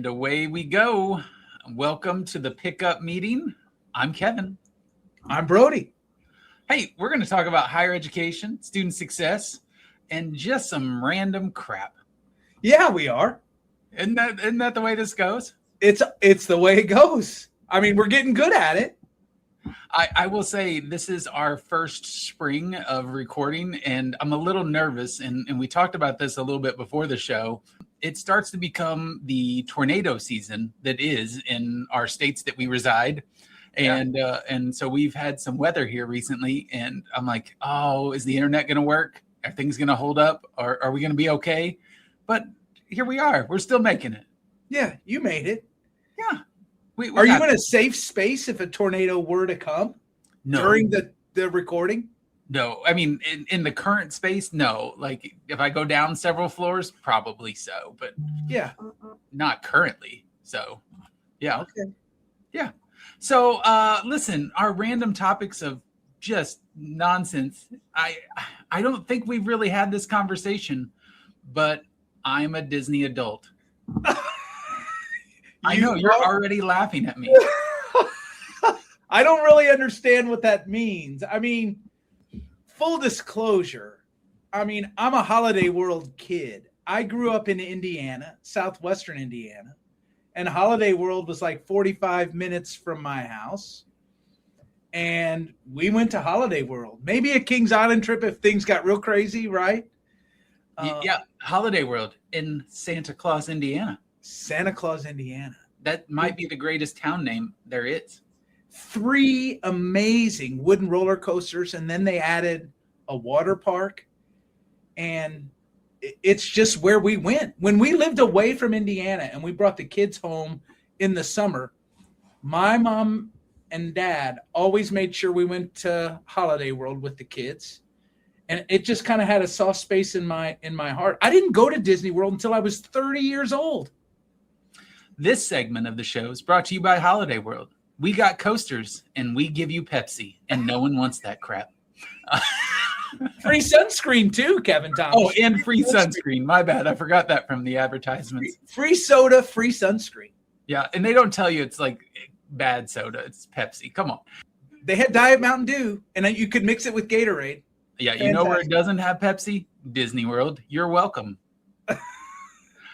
away we go. Welcome to the pickup meeting. I'm Kevin. I'm Brody. Hey, we're going to talk about higher education, student success, and just some random crap. Yeah, we are. Isn't that the way this goes? It's the way it goes. I mean, we're getting good at it. I will say this is our first spring of recording, and I'm a little nervous. And we talked about this a little bit before the show. It starts to become the tornado season that is in our states that we reside. And so we've had some weather here recently, and I'm like, oh, is the internet going to work? Are things going to hold up? Are we going to be okay? But here we are. We're still making it. Yeah, you made it. Yeah. Are you in a safe space if a tornado were to come during the recording? No. I mean, in the current space, no. Like if I go down several floors, probably so. But yeah, not currently. So, yeah. Okay. Yeah. So, listen, our random topics of just nonsense. I don't think we've really had this conversation, but I'm a Disney adult. I know you're already laughing at me. I don't really understand what that means. I mean, full disclosure, I'm a Holiday World kid. I grew up in Indiana, southwestern Indiana, and Holiday World was like 45 minutes from my house. And we went to Holiday World. Maybe a Kings Island trip if things got real crazy, right? Yeah, Holiday World in Santa Claus, Indiana. Santa Claus, Indiana. That might be the greatest town name there is. 3 amazing wooden roller coasters, and then they added a water park. And it's just where we went. When we lived away from Indiana and we brought the kids home in the summer, my mom and dad always made sure we went to Holiday World with the kids. And it just kind of had a soft space in my heart. I didn't go to Disney World until I was 30 years old. This segment of the show is brought to you by Holiday World. We got coasters and we give you Pepsi, and no one wants that crap. Free sunscreen too, Kevin Thomas. Oh, and free sunscreen. My bad. I forgot that from the advertisements. Free soda, free sunscreen. Yeah, and they don't tell you it's like bad soda. It's Pepsi. Come on. They had Diet Mountain Dew, and then you could mix it with Gatorade. Yeah, you know where it doesn't have Pepsi? Disney World. You're welcome.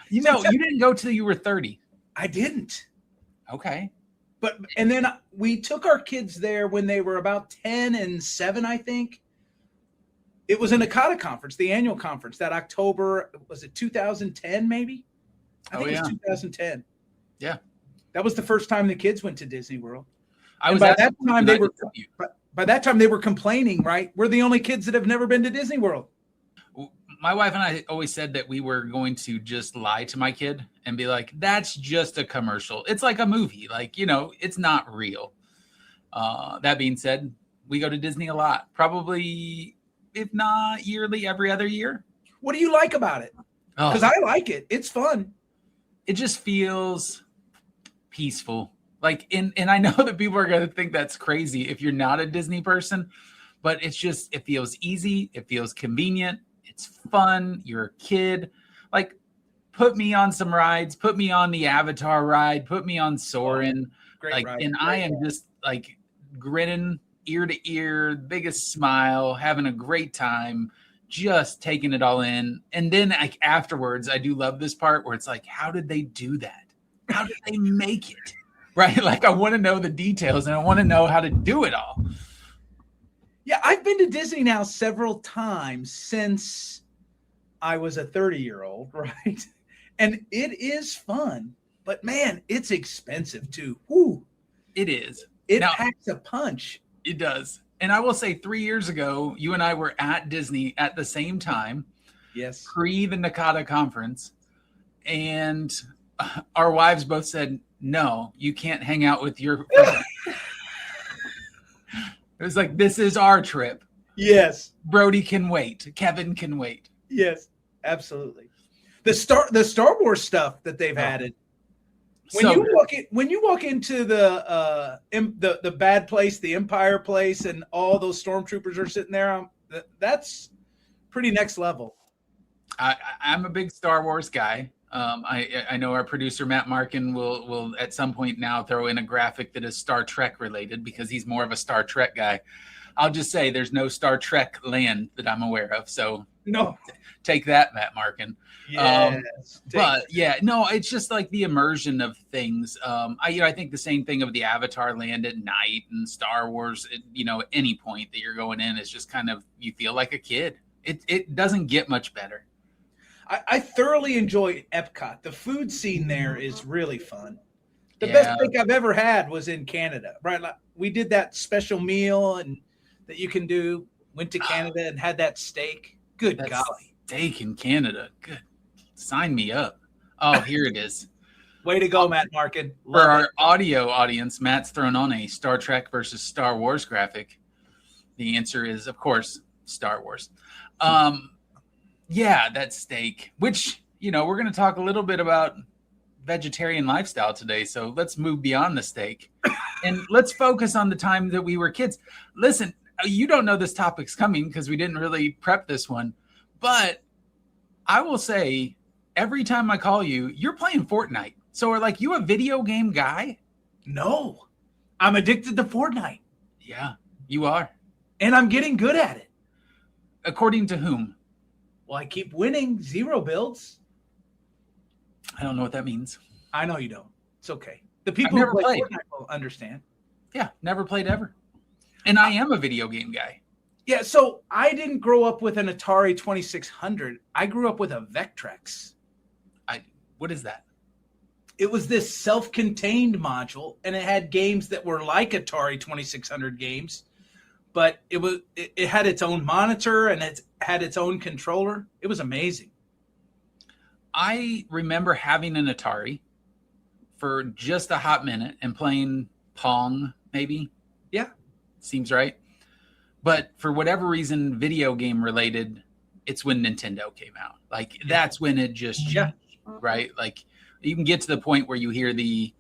You didn't go till you were 30. I didn't. Okay. And then we took our kids there when they were about 10 and 7, I think. It was an NACADA conference, the annual conference, that October, was it 2010 maybe? I think it was 2010. Yeah. That was the first time the kids went to Disney World. By that time they were complaining, right? We're the only kids that have never been to Disney World. My wife and I always said that we were going to just lie to my kid and be like, that's just a commercial. It's like a movie. Like, it's not real. That being said, we go to Disney a lot, probably, if not yearly, every other year. What do you like about it? Because I like it. It's fun. It just feels peaceful. Like, and I know that people are going to think that's crazy if you're not a Disney person, but it feels easy. It feels convenient. It's fun. You're a kid. Like, put me on some rides. Put me on the Avatar ride. Put me on Soarin'. Great ride. And I am just like grinning ear to ear, biggest smile, having a great time, just taking it all in. And then like afterwards, I do love this part where it's like, how did they do that? How did they make it? Right? Like, I want to know the details and I want to know how to do it all. Yeah, I've been to Disney now several times since I was a 30-year-old, right? And it is fun, but man, it's expensive too. Woo. It is. It packs a punch. It does. And I will say 3 years ago, you and I were at Disney at the same time. Yes. Pre the NACADA conference. And our wives both said, no, you can't hang out with your It was like, this is our trip. Yes. Brody can wait. Kevin can wait. Yes, absolutely. The Star Wars stuff that they've added. When you walk into the bad place, the Empire place, and all those stormtroopers are sitting there, that's pretty next level. I'm a big Star Wars guy. I know our producer Matt Markin will at some point now throw in a graphic that is Star Trek related because he's more of a Star Trek guy. I'll just say there's no Star Trek land that I'm aware of. So No. Take that, Matt Markin. Yes. But yeah, no, it's just like the immersion of things. I think the same thing of the Avatar land at night and Star Wars. At any point that you're going in, is just kind of, you feel like a kid. It doesn't get much better. I thoroughly enjoy Epcot. The food scene there is really fun. The best steak I've ever had was in Canada. Right, like, we did that special meal and that you can do. Went to Canada and had that steak. Good golly, steak in Canada. Good, sign me up. Oh, here it is. Way to go, Matt Markin. For our audio audience, Matt's thrown on a Star Trek versus Star Wars graphic. The answer is, of course, Star Wars. Yeah, that steak, which, we're going to talk a little bit about vegetarian lifestyle today. So let's move beyond the steak and let's focus on the time that we were kids. Listen, you don't know this topic's coming because we didn't really prep this one, but I will say every time I call you, you're playing Fortnite. So are you a video game guy? No, I'm addicted to Fortnite. Yeah, you are. And I'm getting good at it. According to whom? Well, I keep winning 0 builds. I don't know what that means. I know you don't. It's okay. The people who play Fortnite will understand. Yeah, never played ever. And I am a video game guy. Yeah, so I didn't grow up with an Atari 2600. I grew up with a Vectrex. What is that? It was this self-contained module, and it had games that were like Atari 2600 games, but it had its own monitor and it had its own controller. It was amazing. I remember having an Atari for just a hot minute and playing Pong, maybe. Yeah. Seems right. But for whatever reason, video game related, it's when Nintendo came out. That's when it just changed, right? You can get to the point where you hear the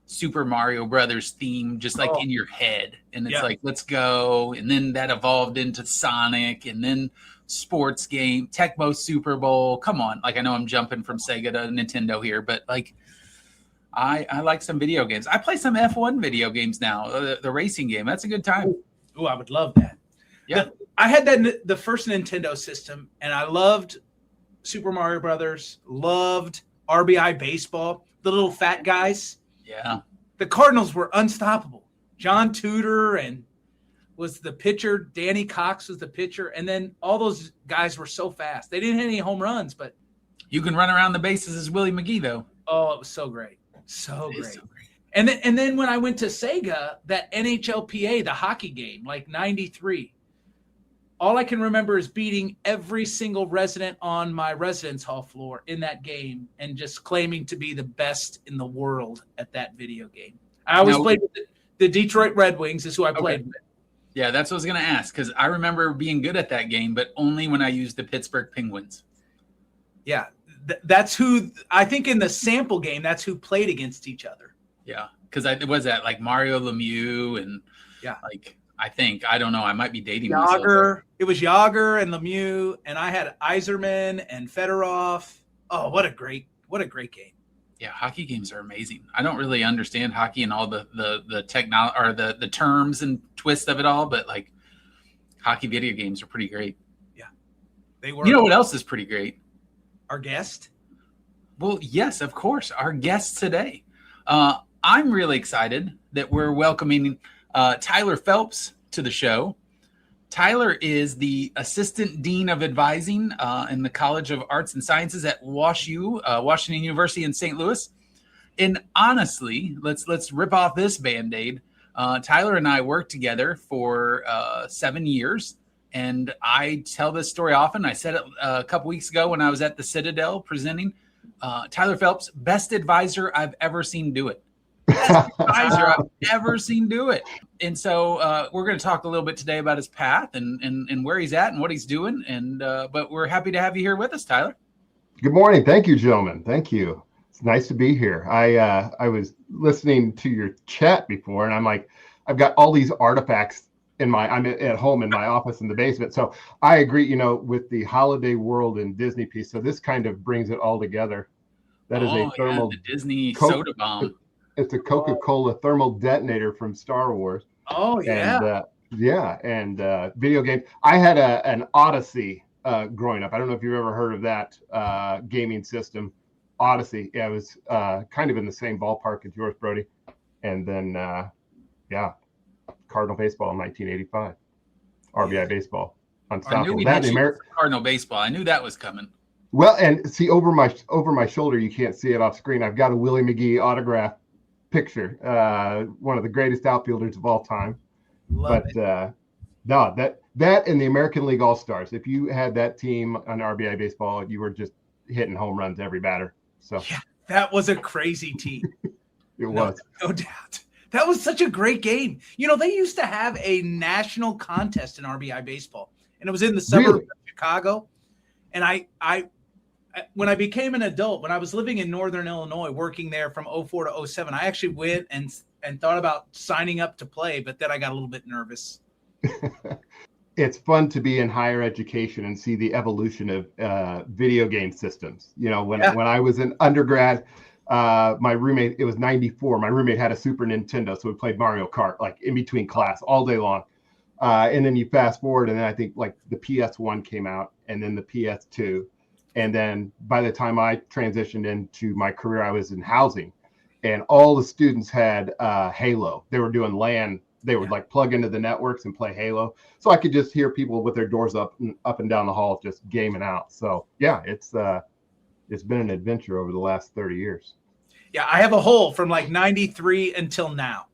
Super Mario Brothers theme just in your head. And it's let's go. And then that evolved into Sonic and then sports game, Tecmo Super Bowl. Come on. I know I'm jumping from Sega to Nintendo here, but I like some video games. I play some F1 video games now, the racing game. That's a good time. Oh, I would love that. Yeah. I had the first Nintendo system, and I loved Super Mario Brothers, loved RBI baseball, the little fat guys. Yeah. The Cardinals were unstoppable. John Tudor and was the pitcher. Danny Cox was the pitcher. And then all those guys were so fast. They didn't hit any home runs, but you can run around the bases as Willie McGee, though. Oh, it was so great. So great. And then when I went to Sega, that NHLPA, the hockey game, 93, all I can remember is beating every single resident on my residence hall floor in that game and just claiming to be the best in the world at that video game. I always played with the Detroit Red Wings is who I played with. Yeah, that's what I was going to ask, because I remember being good at that game, but only when I used the Pittsburgh Penguins. Yeah, that's who – I think in the sample game, that's who played against each other. Yeah, because it was that Mario Lemieux and I don't know. I might be dating myself. It was Yager and Lemieux, and I had Yzerman and Fedorov. Oh, what a great game! Yeah, hockey games are amazing. I don't really understand hockey and all the technology or the terms and twists of it all, but hockey video games are pretty great. Yeah, they were. You know what else is pretty great? Our guest. Well, yes, of course, our guest today. I'm really excited that we're welcoming Tyler Phelps to the show. Tyler is the Assistant Dean of Advising in the College of Arts and Sciences at WashU, Washington University in St. Louis. And honestly, let's rip off this Band-Aid. Tyler and I worked together for 7 years, and I tell this story often. I said it a couple weeks ago when I was at the Citadel presenting. Tyler Phelps, best advisor I've ever seen do it. Best advisor I've ever seen do it. And so we're going to talk a little bit today about his path and where he's at and what he's doing. And but we're happy to have you here with us, Tyler. Good morning. Thank you, gentlemen. Thank you. It's nice to be here. I was listening to your chat before, and I'm like, I've got all these artifacts I'm at home in my office in the basement. So I agree, with the holiday world and Disney piece. So this kind of brings it all together. That is a Yeah, thermal the Disney Coke, soda bomb. it's a Coca-Cola thermal detonator from Star Wars. Oh yeah. And video game. I had an Odyssey growing up. I don't know if you've ever heard of that gaming system, Odyssey. Yeah, it was kind of in the same ballpark as yours, Brody. And then Cardinal baseball in 1985, RBI baseball, I knew unstoppable. we That in mentioned Cardinal baseball. I knew that was coming. Well, and see over my shoulder, you can't see it off screen. I've got a Willie McGee autograph picture, one of the greatest outfielders of all time. Love But it. no, that and the American League All-Stars. If you had that team on RBI baseball, you were just hitting home runs every batter. So Yeah, that was a crazy team. it was. No doubt. That was such a great game. You know, they used to have a national contest in RBI baseball, and it was in the suburbs Really? of Chicago. And I when I became an adult, when I was living in Northern Illinois, working there from 04 to 07, I actually went and thought about signing up to play, but then I got a little bit nervous. It's fun to be in higher education and see the evolution of video game systems. You know, when I was an undergrad, my roommate, it was 94. My roommate had a Super Nintendo, so we played Mario Kart like in between class all day long. And then you fast forward, and then I think like the PS1 came out, and then the PS2. And then by the time I transitioned into my career, I was in housing, and all the students had Halo. They were doing LAN. They would like plug into the networks and play Halo. So I could just hear people with their doors up and down the hall just gaming out. So yeah, it's been an adventure over the last 30 years. Yeah, I have a hole from like 93 until now.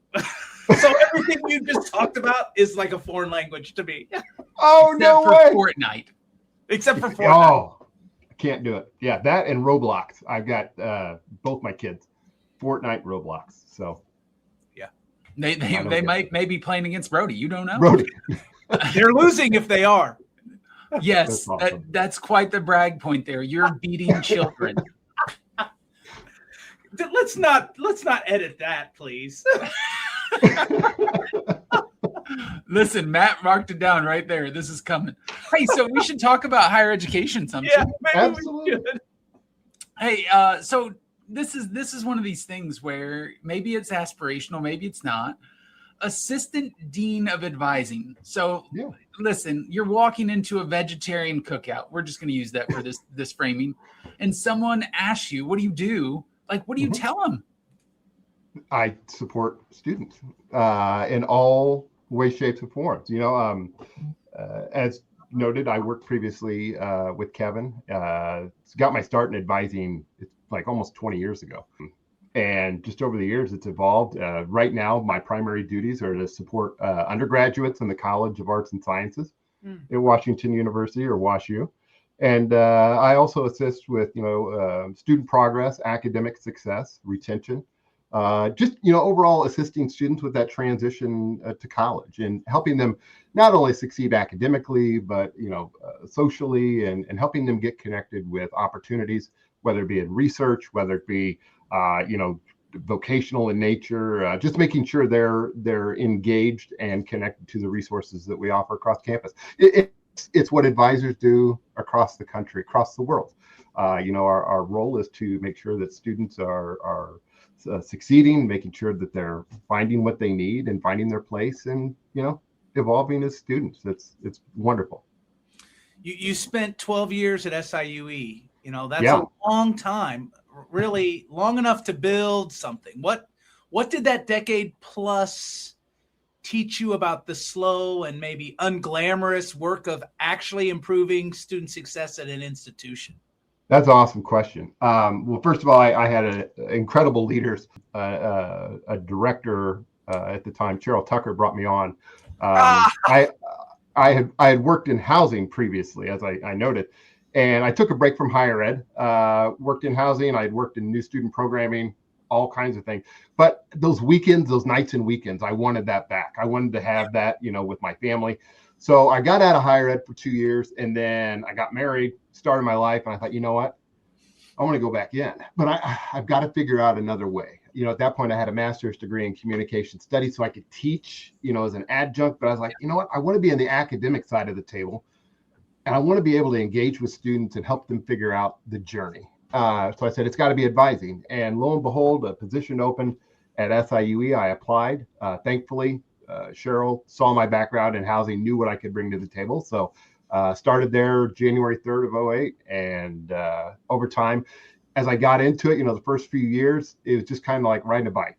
So everything you just talked about is like a foreign language to me. Oh, no way. Fortnite. Except for Fortnite. Oh, I can't do it. Yeah, that and Roblox. I've got both my kids. Fortnite, Roblox. So yeah, they might be playing against Brody. You don't know. Brody. They're losing if they are. Yes, That's awesome. that's quite the brag point there. You're beating children. Let's not edit that, please. Listen, Matt marked it down right there. This is coming. Hey, so we should talk about higher education sometime. Yeah, maybe absolutely. we should. Hey, so this is one of these things where maybe it's aspirational, maybe it's not. Assistant Dean of Advising. So listen, you're walking into a vegetarian cookout. We're just going to use that for this framing. And someone asks you, what do you do? Like, what do you tell them? I support students in all ways, shapes, and forms. You know, as noted, I worked previously with Kevin. Got my start in advising like almost 20 years ago. And just over the years, it's evolved. Right now, my primary duties are to support undergraduates in the College of Arts and Sciences at Washington University or WashU. And I also assist with, student progress, academic success, retention, overall assisting students with that transition to college and helping them not only succeed academically, but, socially and helping them get connected with opportunities, whether it be in research, whether it be, vocational in nature, just making sure they're engaged and connected to the resources that we offer across campus. It's what advisors do across the country, across the world. Our role is to make sure that students are succeeding, making sure that they're finding what they need and finding their place and, evolving as students. It's wonderful. You spent 12 years at SIUE. That's a long time, really long enough to build something. What did that decade plus teach you about the slow and maybe unglamorous work of actually improving student success at an institution? That's an awesome question. Well, first of all, I had incredible leaders. A director at the time, Cheryl Tucker, brought me on. I had worked in housing previously, as I noted, and I took a break from higher ed. Worked in housing. I had worked in new student programming, all kinds of things. But those weekends, those nights and weekends, I wanted that back. I wanted to have that, with my family. So I got out of higher ed for 2 years, and then I got married, started my life, and I thought, you know what? I want to go back in, but I've got to figure out another way. At that point, I had a master's degree in communication studies, so I could teach, as an adjunct. But I was like, you know what? I want to be on the academic side of the table, and I want to be able to engage with students and help them figure out the journey. So I said, it's got to be advising. And lo and behold, a position opened at SIUE. I applied. Thankfully, Cheryl saw my background in housing, knew what I could bring to the table. So started there January 3rd of 08. And over time, as I got into it, the first few years, it was just kind of like riding a bike.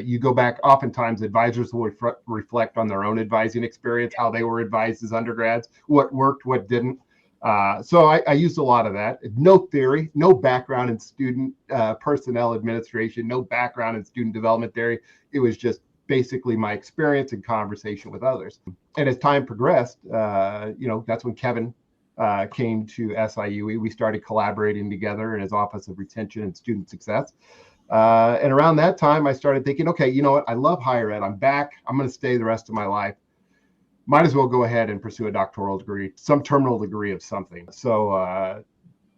You go back, oftentimes advisors will reflect on their own advising experience, how they were advised as undergrads, what worked, what didn't. So I used a lot of that. No theory, no background in student personnel administration, no background in student development theory. It was just basically my experience and conversation with others. And as time progressed, that's when Kevin came to SIUE. We started collaborating together in his Office of Retention and Student Success. And around that time, I started thinking, okay, you know what? I love higher ed. I'm back. I'm going to stay the rest of my life. Might as well go ahead and pursue a doctoral degree, some terminal degree of something. So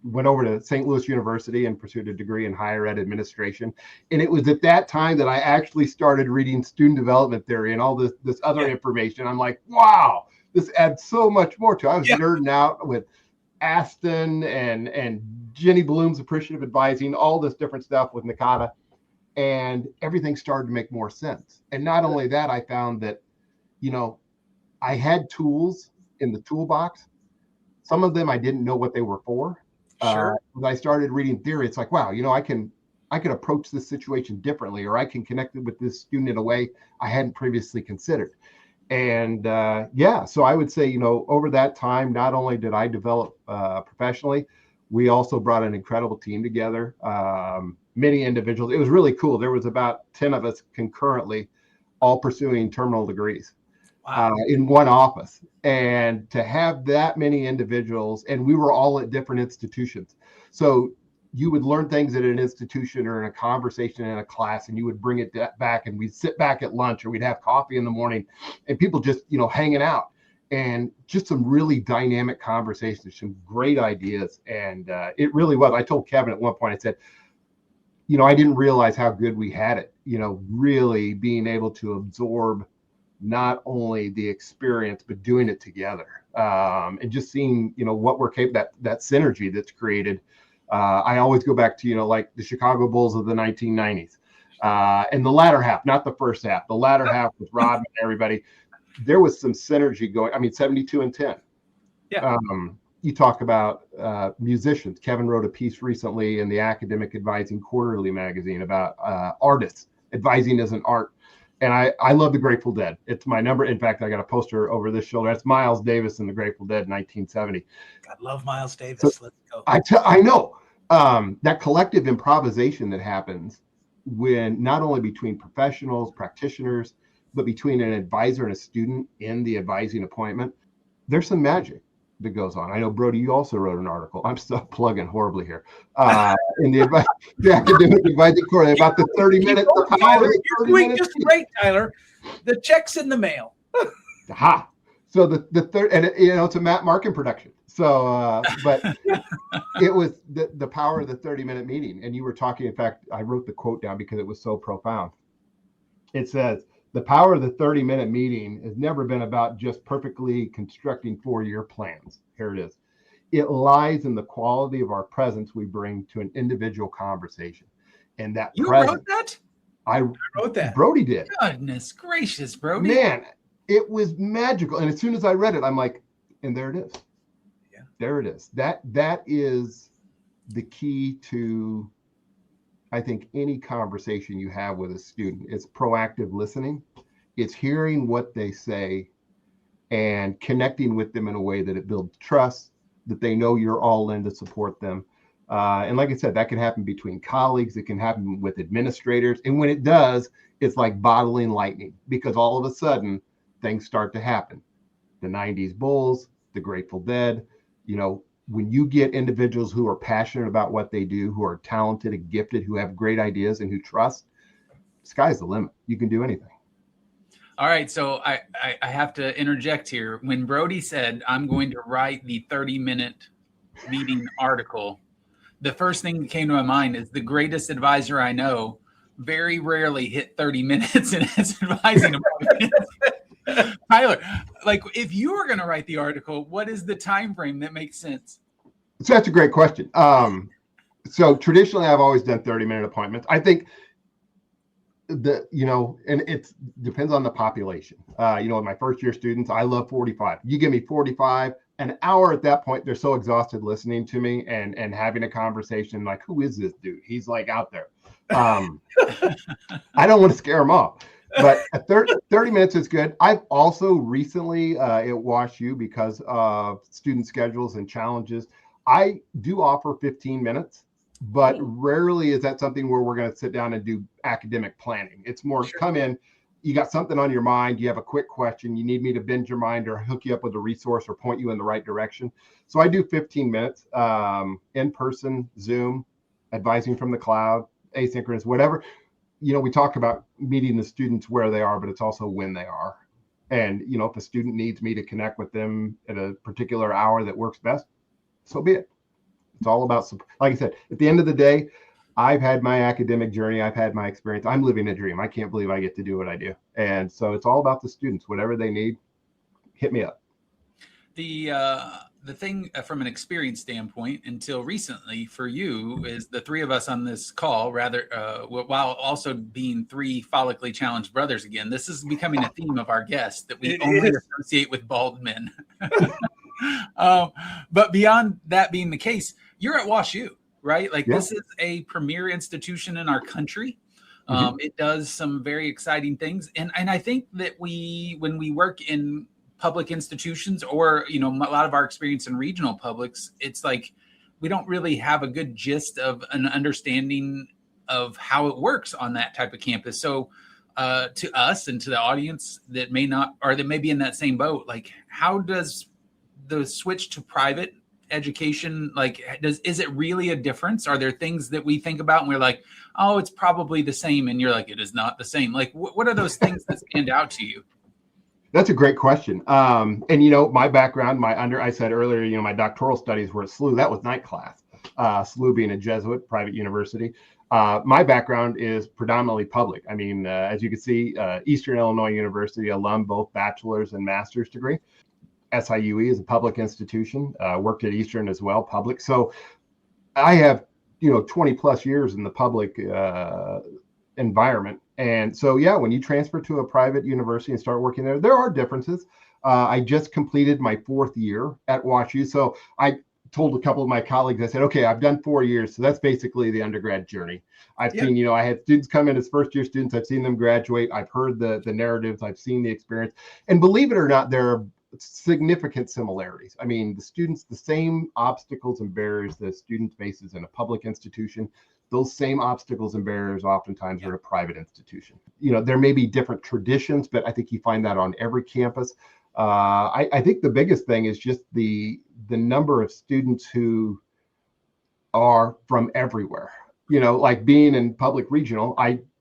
went over to St. Louis University and pursued a degree in higher ed administration. And it was at that time that I actually started reading student development theory and all this other information. I'm like, wow, this adds so much more to it. I was nerding out with Aston and Jenny Bloom's appreciative advising, all this different stuff with Nakata, and everything started to make more sense. And not only that, I found that, I had tools in the toolbox. Some of them I didn't know what they were for. Sure. When I started reading theory, it's like, wow, I can approach this situation differently, or I can connect it with this student in a way I hadn't previously considered. And so I would say, over that time, not only did I develop professionally, we also brought an incredible team together, many individuals. It was really cool. There was about 10 of us concurrently, all pursuing terminal degrees in one office. And to have that many individuals, and we were all at different institutions. So you would learn things at an institution or in a conversation in a class, and you would bring it back, and we'd sit back at lunch, or we'd have coffee in the morning, and people just, hanging out, and just some really dynamic conversations, some great ideas. And it really was. I told Kevin at one point, I said, I didn't realize how good we had it, really being able to absorb not only the experience, but doing it together, and just seeing, what we're capable, that synergy that's created. I always go back to, like the Chicago Bulls of the 1990s, and the latter half, not the first half, the latter half with Rodman and everybody. There was some synergy going. 72-10. Yeah. You talk about musicians. Kevin wrote a piece recently in the Academic Advising Quarterly magazine about artists, advising as an art. And I love the Grateful Dead. It's my number. In fact, I got a poster over this shoulder. That's Miles Davis and the Grateful Dead, 1970. I love Miles Davis. So let's go. I know that collective improvisation that happens when not only between professionals, practitioners, but between an advisor and a student in the advising appointment, there's some magic that goes on. I know, Brody, you also wrote an article. I'm still plugging horribly here. In the academic advising course about the 30 minutes. You're doing just great, Tyler. The check's in the mail. Aha. So the third, and it's a Matt Markin production. So, but it was the power of the 30-minute meeting. And you were talking, in fact, I wrote the quote down because it was so profound. It says, the power of the 30-minute meeting has never been about just perfectly constructing 4-year plans. Here it is. It lies in the quality of our presence we bring to an individual conversation. And that you presence, wrote that? I wrote that. Brody did. Goodness gracious, Brody. Man, it was magical. And as soon as I read it, I'm like, and there it is. Yeah. There it is. That is the key to, I think, any conversation you have with a student. It's proactive listening. It's hearing what they say and connecting with them in a way that it builds trust, that they know you're all in to support them. And like I said, that can happen between colleagues. It can happen with administrators. And when it does, it's like bottling lightning, because all of a sudden things start to happen. The 90s Bulls, the Grateful Dead, when you get individuals who are passionate about what they do, who are talented and gifted, who have great ideas and who trust, sky's the limit. You can do anything. All right. So I have to interject here. When Brody said, I'm going to write the 30-minute meeting article, the first thing that came to my mind is the greatest advisor I know very rarely hit 30 minutes in his advising appointment. Tyler, like, if you were going to write the article, what is the time frame that makes sense? So that's a great question. So traditionally, I've always done 30-minute appointments. I think and it depends on the population. With my first year students, I love 45. You give me 45, an hour at that point, they're so exhausted listening to me and having a conversation like, who is this dude? He's like out there. I don't want to scare them off. But 30 minutes is good. I've also recently at WashU, because of student schedules and challenges, I do offer 15 minutes, but rarely is that something where we're going to sit down and do academic planning. It's more come in, you got something on your mind, you have a quick question, you need me to bend your mind or hook you up with a resource or point you in the right direction. So I do 15 minutes, in person, Zoom, advising from the cloud, asynchronous, whatever. We talk about meeting the students where they are, but it's also when they are. And, if a student needs me to connect with them at a particular hour that works best, so be it. It's all about, like I said, at the end of the day, I've had my academic journey. I've had my experience. I'm living a dream. I can't believe I get to do what I do. And so it's all about the students. Whatever they need, hit me up. The thing from an experience standpoint, until recently for you, is the three of us on this call, while also being three follically challenged brothers again, this is becoming a theme of our guests that we only associate with bald men. But beyond that being the case, you're at WashU, right? Like This is a premier institution in our country. It does some very exciting things. And I think that when we work in public institutions or, a lot of our experience in regional publics, it's like we don't really have a good gist of an understanding of how it works on that type of campus. So to us and to the audience that may not, or that may be in that same boat, like how does the switch to private education, is it really a difference? Are there things that we think about and we're like, oh, it's probably the same, and you're like, it is not the same? Like what are those things that stand out to you? That's a great question. And my background, I said earlier, my doctoral studies were at SLU. That was night class. SLU being a Jesuit private university. My background is predominantly public. I mean, as you can see, Eastern Illinois University alum, both bachelor's and master's degree. SIUE is a public institution. Worked at Eastern as well, public. So I have 20 plus years in the public environment. And so, when you transfer to a private university and start working there are differences. I just completed my 4th year at WashU. So I told a couple of my colleagues, I said, okay, I've done 4 years. So that's basically the undergrad journey. I've seen, I had students come in as first year students. I've seen them graduate. I've heard the narratives. I've seen the experience. And believe it or not, there are significant similarities. I mean, the students, the same obstacles and barriers that students faces in a public institution, those same obstacles and barriers oftentimes are a private institution. There may be different traditions, but I think you find that on every campus. I think the biggest thing is just the number of students who are from everywhere. Like being in public regional,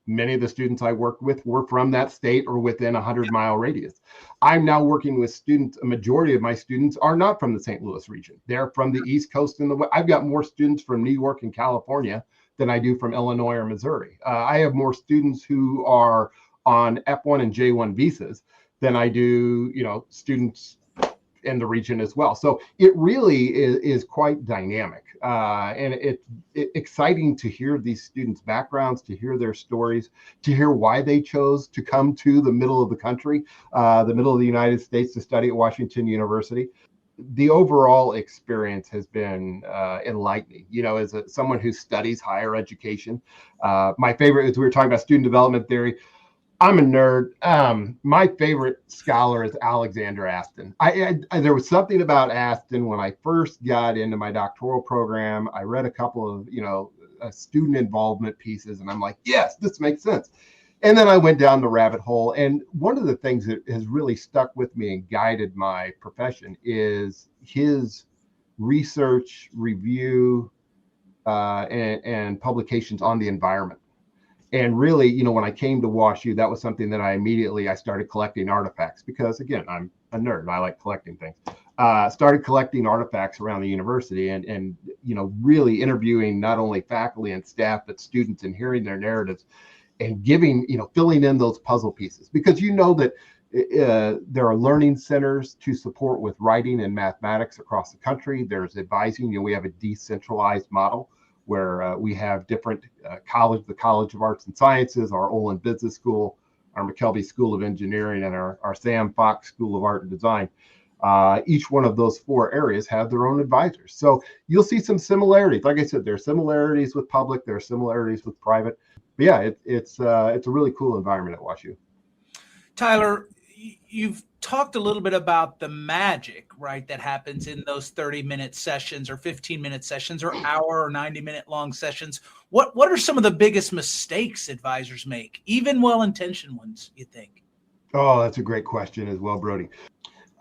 many of the students I worked with were from that state or within a 100-mile radius. I'm now working with students. A majority of my students are not from the St. Louis region. They're from the East Coast and I've got more students from New York and California than I do from Illinois or Missouri. I have more students who are on F1 and J1 visas than I do, students in the region as well. So it really is quite dynamic. And it's exciting to hear these students' backgrounds, to hear their stories, to hear why they chose to come to the middle of the country, the middle of the United States to study at Washington University. The overall experience has been enlightening, as someone who studies higher education. My favorite, as we were talking about student development theory, I'm a nerd. My favorite scholar is Alexander Aston. There was something about Aston when I first got into my doctoral program. I read a couple of, student involvement pieces, and I'm like, yes, this makes sense. And then I went down the rabbit hole. And one of the things that has really stuck with me and guided my profession is his research, review, and publications on the environment. And really, when I came to WashU, that was something that I started collecting artifacts because, again, I'm a nerd and I like collecting things. Started collecting artifacts around the university and really interviewing not only faculty and staff, but students and hearing their narratives and giving, filling in those puzzle pieces, because that there are learning centers to support with writing and mathematics across the country. There's advising. We have a decentralized model where we have different the College of Arts and Sciences, our Olin Business School, our McKelvey School of Engineering, and our Sam Fox School of Art and Design. Each one of those 4 areas have their own advisors. So you'll see some similarities. Like I said, there are similarities with public, there are similarities with private. But yeah, it's a really cool environment at WashU. Tyler, you've talked a little bit about the magic, right, that happens in those 30-minute sessions or 15-minute sessions or hour or 90-minute long sessions. What are some of the biggest mistakes advisors make, even well-intentioned ones, you think? Oh, that's a great question as well, Brody.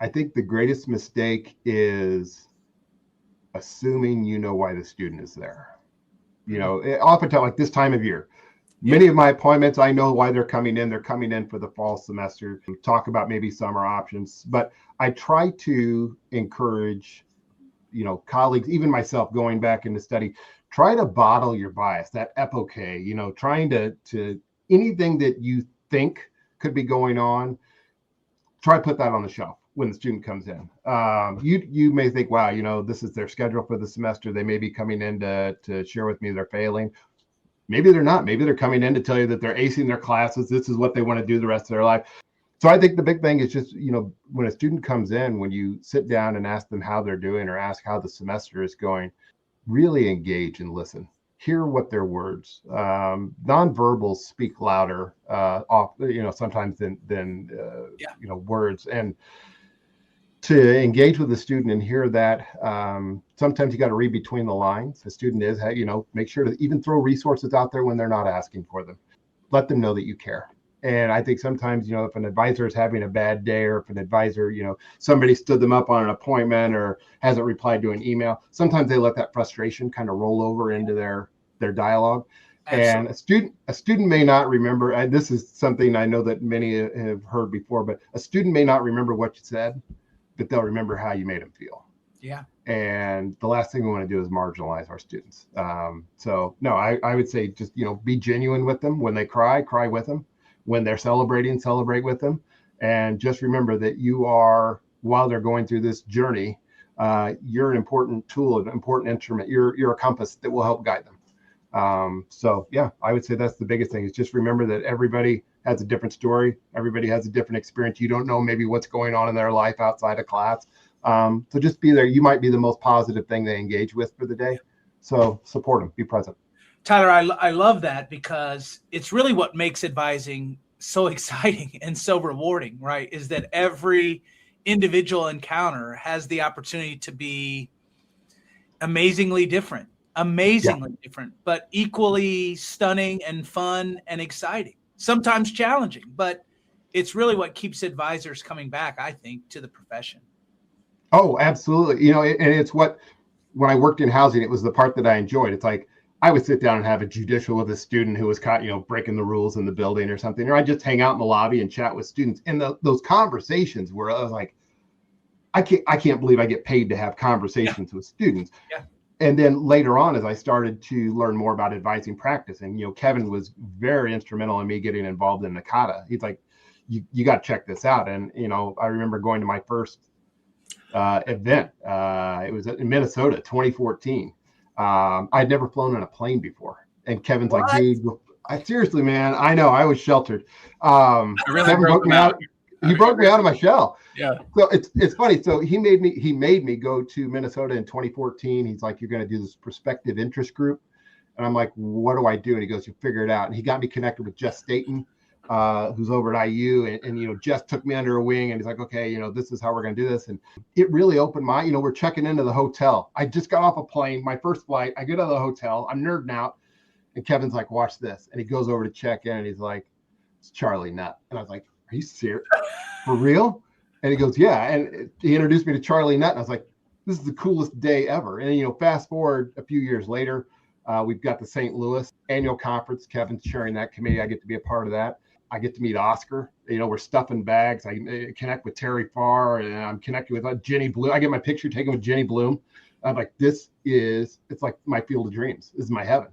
I think the greatest mistake is assuming you know why the student is there. You know, oftentimes, like this time of year, many of my appointments, I know why they're coming in. They're coming in for the fall semester. We talk about maybe summer options, but I try to encourage, colleagues, even myself going back into study, try to bottle your bias, that epoche, trying to anything that you think could be going on, try to put that on the shelf when the student comes in. You may think, wow, this is their schedule for the semester. They may be coming in to share with me they're failing. Maybe they're not. Maybe they're coming in to tell you that they're acing their classes. This is what they want to do the rest of their life. So I think the big thing is just, when a student comes in, when you sit down and ask them how they're doing or ask how the semester is going, really engage and listen. Hear what their words. Nonverbals speak louder, sometimes than words. And to engage with the student and hear that, sometimes you got to read between the lines. The student is, make sure to even throw resources out there when they're not asking for them. Let them know that you care. And I think sometimes, if an advisor is having a bad day, or if an advisor, somebody stood them up on an appointment or hasn't replied to an email, sometimes they let that frustration kind of roll over into their dialogue. Absolutely. And a student may not remember, and this is something I know that many have heard before, but a student may not remember what you said, but they'll remember how you made them feel. Yeah. And the last thing we want to do is marginalize our students. So no, I would say just, be genuine with them. When they cry with them. When they're celebrating, celebrate with them. And just remember that you are, while they're going through this journey, you're an important tool, an important instrument. You're a compass that will help guide them. So yeah, I would say that's the biggest thing, is just remember that everybody has a different story. Everybody has a different experience. You don't know maybe what's going on in their life outside of class. So just be there. You might be the most positive thing they engage with for the day. So support them, be present. Tyler, I love that, because it's really what makes advising so exciting and so rewarding, right? Is that every individual encounter has the opportunity to be amazingly different, but equally stunning and fun and exciting, sometimes challenging, but it's really what keeps advisors coming back, I think, to the profession. Oh, absolutely. And it's when I worked in housing, it was the part that I enjoyed. It's like, I would sit down and have a judicial with a student who was caught, breaking the rules in the building or something, or I'd just hang out in the lobby and chat with students. And those conversations where I was like, I can't believe I get paid to have conversations with students. Yeah. And then later on, as I started to learn more about advising practice, and Kevin was very instrumental in me getting involved in NACADA. He's like, you got to check this out. And I remember going to my first event. It was in Minnesota, 2014. I'd never flown on a plane before. And Kevin's like, dude, seriously, man, I know, I was sheltered. Kevin broke me out. He broke me out of my shell. Yeah. So it's funny. So he made me go to Minnesota in 2014. He's like, you're going to do this prospective interest group. And I'm like, what do I do? And he goes, you figure it out. And he got me connected with Jess Staten, who's over at IU. And Jess took me under a wing, and he's like, okay, this is how we're going to do this. And it really opened my, we're checking into the hotel. I just got off a plane, my first flight. I get out of the hotel. I'm nerding out. And Kevin's like, watch this. And he goes over to check in, and he's like, it's Charlie Nutt. And I was like, are you serious? For real? And he goes, yeah. And he introduced me to Charlie Nutt. And I was like, this is the coolest day ever. And, fast forward a few years later, we've got the St. Louis annual conference. Kevin's chairing that committee. I get to be a part of that. I get to meet Oscar. We're stuffing bags. I connect with Terry Farr, and I'm connected with Jenny Bloom. I get my picture taken with Jenny Bloom. I'm like, it's like my field of dreams. This is my heaven.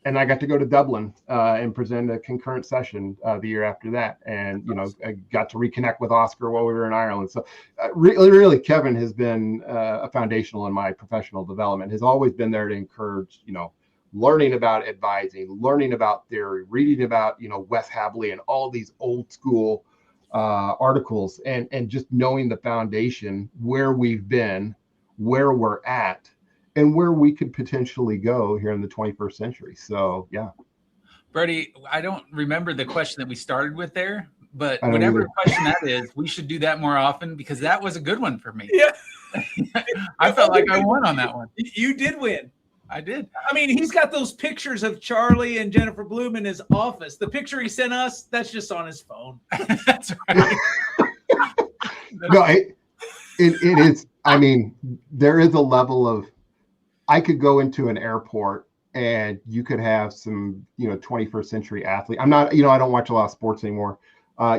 And I got to go to Dublin and present a concurrent session the year after that. And, I got to reconnect with Oscar while we were in Ireland. So really, Kevin has been foundational in my professional development, has always been there to encourage, learning about advising, learning about theory, reading about, Wes Habley and all these old school articles, and just knowing the foundation, where we've been, where we're at, and where we could potentially go here in the 21st century. So, yeah. Brody, I don't remember the question that we started with there, but I don't whatever either. question that is, we should do that more often, because that was a good one for me. Yeah. I felt like I won on that one. You did win. I did. I mean, he's got those pictures of Charlie and Jennifer Bloom in his office. The picture he sent us, that's just on his phone. That's right. No, it is. I mean, there is a level of, I could go into an airport and you could have some, 21st century athlete. I'm not, I don't watch a lot of sports anymore.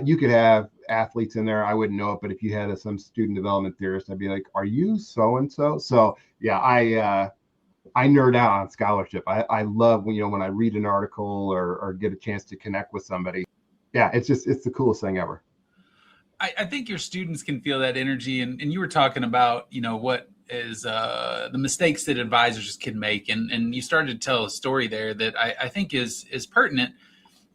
You could have athletes in there. I wouldn't know it, but if you had some student development theorist, I'd be like, are you so-and-so? So yeah, I nerd out on scholarship. I love when I read an article or get a chance to connect with somebody. Yeah, it's the coolest thing ever. I think your students can feel that energy. And you were talking about, what is the mistakes that advisors can make. And you started to tell a story there that I think is pertinent,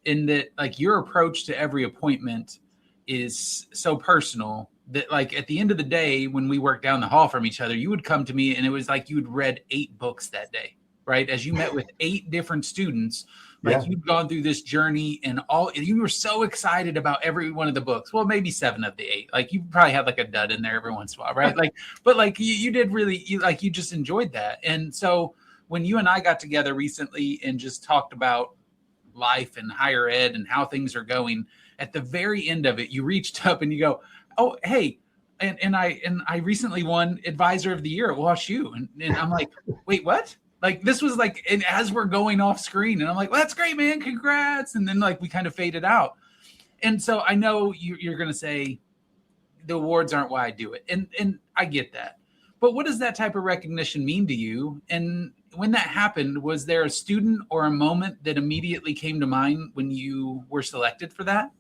in that, like, your approach to every appointment is so personal that, like, at the end of the day, when we worked down the hall from each other, you would come to me and it was like you had read 8 books that day, right? As you met with 8 different students, like, you'd gone through this journey, and you were so excited about every one of the books. Well, maybe 7 of the 8. Like, you probably had like a dud in there every once in a while, right? Like, but like you did really, you just enjoyed that. And so when you and I got together recently and just talked about life and higher ed and how things are going, at the very end of it, you reached up and you go, oh, hey, and I recently won Advisor of the Year at WashU. And I'm like, wait, what? Like, this was like, and as we're going off screen, and I'm like, well, that's great, man, congrats. And then, like, we kind of faded out. And so I know you're going to say the awards aren't why I do it. And I get that. But what does that type of recognition mean to you? And when that happened, was there a student or a moment that immediately came to mind when you were selected for that?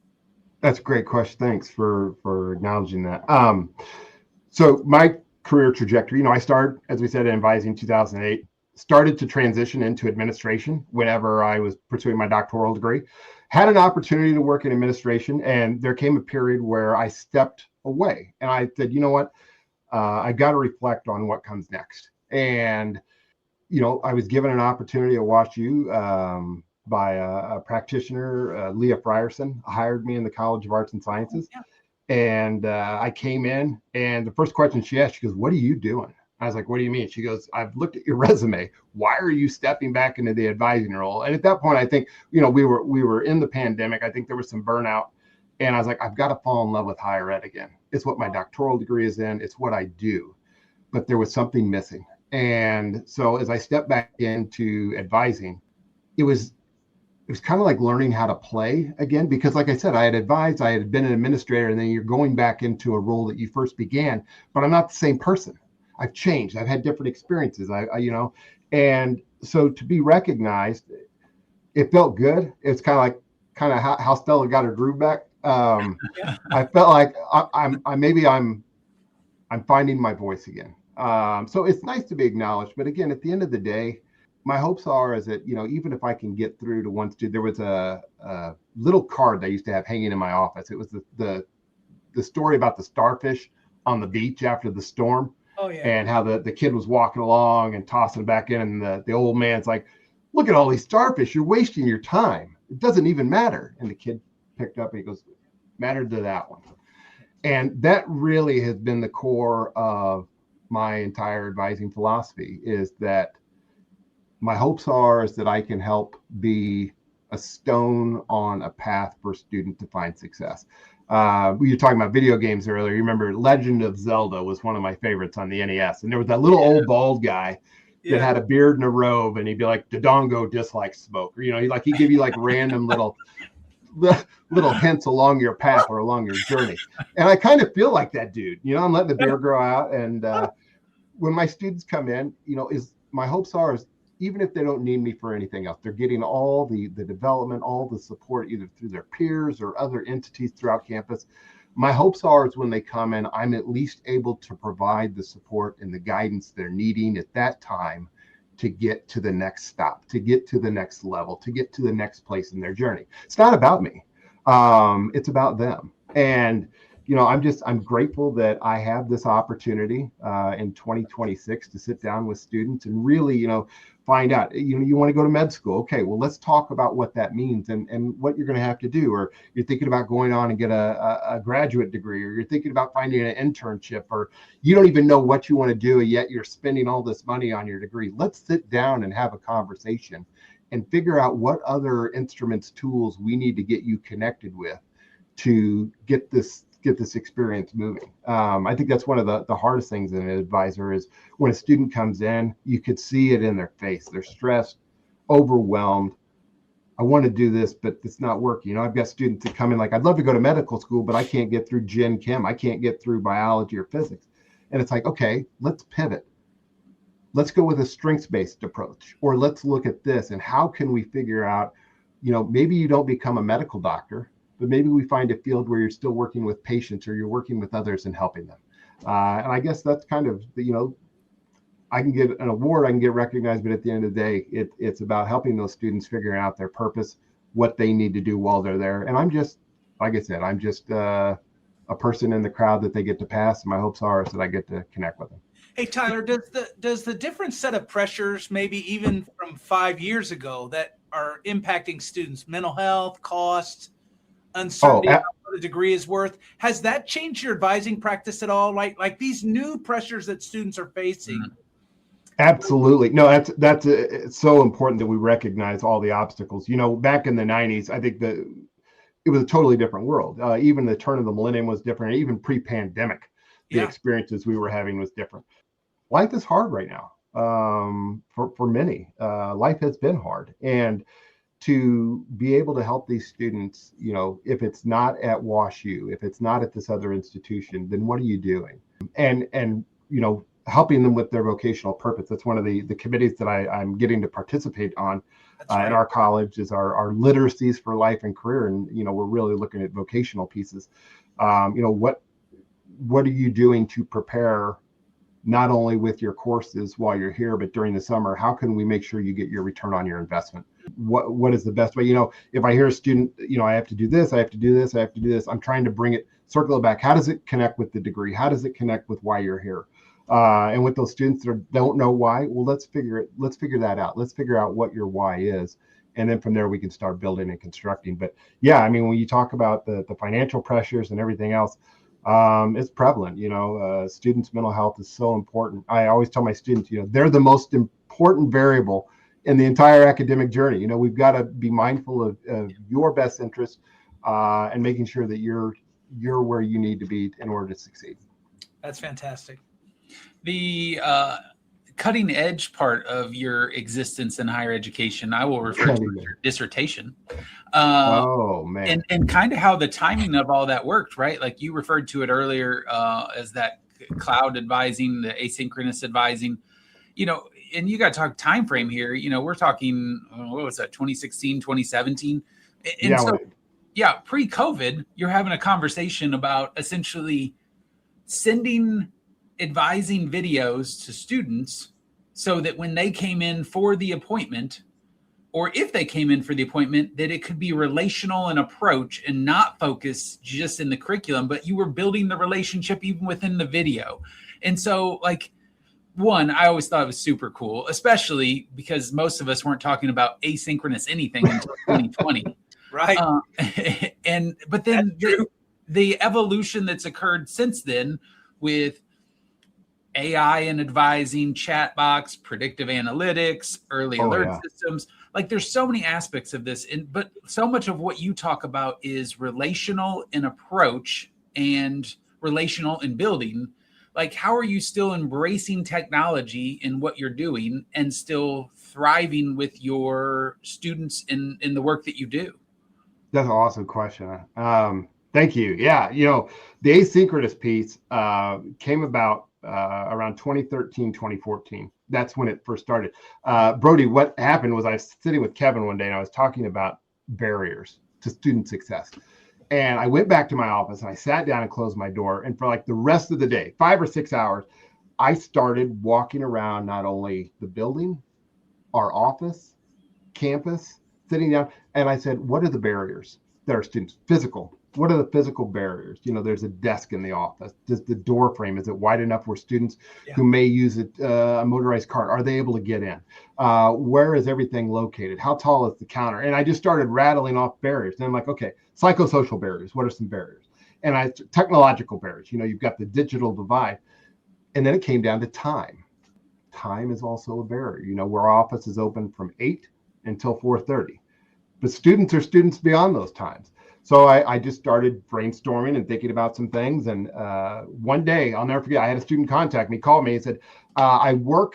That's a great question. Thanks for acknowledging that. So my career trajectory, I started, as we said, in advising in 2008, started to transition into administration whenever I was pursuing my doctoral degree, had an opportunity to work in administration, and there came a period where I stepped away and I said, you know what, I got to reflect on what comes next. And, I was given an opportunity at WashU by a practitioner, Leah Frierson, hired me in the College of Arts and Sciences. Oh, yeah. And I came in, and the first question she asked, she goes, what are you doing? I was like, what do you mean? She goes, I've looked at your resume. Why are you stepping back into the advising role? And at that point, I think, we were in the pandemic. I think there was some burnout. And I was like, I've got to fall in love with higher ed again. It's what my doctoral degree is in. It's what I do. But there was something missing. And so as I stepped back into advising, it was kind of like learning how to play again, because like I said, I had advised, I had been an administrator, and then you're going back into a role that you first began, but I'm not the same person. I've changed. I've had different experiences. And so to be recognized, it felt good. It's kind of how Stella got her groove back. I felt like I'm finding my voice again. So it's nice to be acknowledged. But again, at the end of the day, my hopes are is that, even if I can get through to one student, there was a little card that I used to have hanging in my office. It was the story about the starfish on the beach after the storm. Oh, yeah. And how the kid was walking along and tossing it back in, and the old man's like, look at all these starfish, you're wasting your time, it doesn't even matter. And the kid picked up and he goes, mattered to that one. And that really has been the core of my entire advising philosophy, is that my hopes are is that I can help be a stone on a path for a student to find success. We were talking about video games earlier. You remember Legend of Zelda was one of my favorites on the NES. And there was that little old bald guy that had a beard and a robe, and he'd be like, Dodongo dislikes smoke. Or, he'd give you like random little hints along your path or along your journey. And I kind of feel like that dude. I'm letting the beard grow out. And when my students come in, is my hopes are is even if they don't need me for anything else, they're getting all the development, all the support, either through their peers or other entities throughout campus. My hopes are is when they come in, I'm at least able to provide the support and the guidance they're needing at that time to get to the next stop, to get to the next level, to get to the next place in their journey. It's not about me. It's about them. And, I'm grateful that I have this opportunity in 2026 to sit down with students and really, find out, you want to go to med school. Okay, well, let's talk about what that means and what you're going to have to do. Or you're thinking about going on and get a graduate degree, or you're thinking about finding an internship, or you don't even know what you want to do, yet you're spending all this money on your degree. Let's sit down and have a conversation and figure out what other instruments, tools we need to get you connected with to get this experience moving. I think that's one of the hardest things in an advisor is when a student comes in, you could see it in their face. They're stressed, overwhelmed. I want to do this, but it's not working. I've got students that come in like, I'd love to go to medical school, but I can't get through gen chem. I can't get through biology or physics. And it's like, okay, let's pivot. Let's go with a strengths-based approach, or let's look at this and how can we figure out, maybe you don't become a medical doctor, but maybe we find a field where you're still working with patients or you're working with others and helping them. And I guess that's kind of, I can get an award, I can get recognized, but at the end of the day, it's about helping those students figuring out their purpose, what they need to do while they're there. And I'm just, like I said, I'm just a person in the crowd that they get to pass. And my hopes are is that I get to connect with them. Hey, Tyler, does the different set of pressures, maybe even from 5 years ago, that are impacting students, mental health, costs, uncertainty about what a degree is worth, has that changed your advising practice at all? Like these new pressures that students are facing? Absolutely. No, that's it's so important that we recognize all the obstacles. Back in the 90s, I think that it was a totally different world. Even the turn of the millennium was different. Even pre-pandemic, the experiences we were having was different. Life is hard right now. For many, life has been hard. And to be able to help these students, if it's not at WashU, if it's not at this other institution, then what are you doing? And helping them with their vocational purpose. That's one of the committees that I'm getting to participate on at our college is our literacies for life and career. And, we're really looking at vocational pieces. What are you doing to prepare not only with your courses while you're here, but during the summer? How can we make sure you get your return on your investment? What is the best way? If I hear a student, I have to do this, I have to do this, I have to do this, I'm trying to circle it back. How does it connect with the degree? How does it connect with why you're here? And with those students that don't know why, well, let's figure that out. Let's figure out what your why is. And then from there, we can start building and constructing. But yeah, when you talk about the financial pressures and everything else, it's prevalent. Students' mental health is so important. I always tell my students, they're the most important variable in the entire academic journey. We've got to be mindful of your best interest and making sure that you're where you need to be in order to succeed. That's fantastic. The cutting edge part of your existence in higher education, I will refer to as your dissertation. Oh, man. And kind of how the timing of all that worked, right? Like you referred to it earlier as that cloud advising, the asynchronous advising, and you got to talk time frame here. We're talking, what was that, 2016, 2017? And pre-COVID, you're having a conversation about essentially sending advising videos to students so that when they came in for the appointment, or if they came in for the appointment, that it could be relational in approach and not focus just in the curriculum, but you were building the relationship even within the video. And so I always thought it was super cool, especially because most of us weren't talking about asynchronous anything until 2020. Right. But then the evolution that's occurred since then with AI and advising, chat box, predictive analytics, early alert systems. There's so many aspects of this, but so much of what you talk about is relational in approach and relational in building. How are you still embracing technology in what you're doing and still thriving with your students in the work that you do? That's an awesome question. Thank you. Yeah, the asynchronous piece came about around 2013, 2014. That's when it first started. Brody, what happened was I was sitting with Kevin one day and I was talking about barriers to student success. And I went back to my office and I sat down and closed my door. And for the rest of the day, 5 or 6 hours, I started walking around not only the building, our office, campus, sitting down. And I said, what are the barriers that are students? Physical. What are the physical barriers? There's a desk in the office. Does the door frame, is it wide enough where students who may use a motorized cart, are they able to get in? Where is everything located? How tall is the counter? And I just started rattling off barriers. And I'm like, okay, psychosocial barriers. What are some barriers? And technological barriers. You've got the digital divide. And then it came down to time. Time is also a barrier. Where our office is open from 8 until 4:30. But students are students beyond those times. So I just started brainstorming and thinking about some things. And one day, I'll never forget, I had a student contact me, called me and said, I work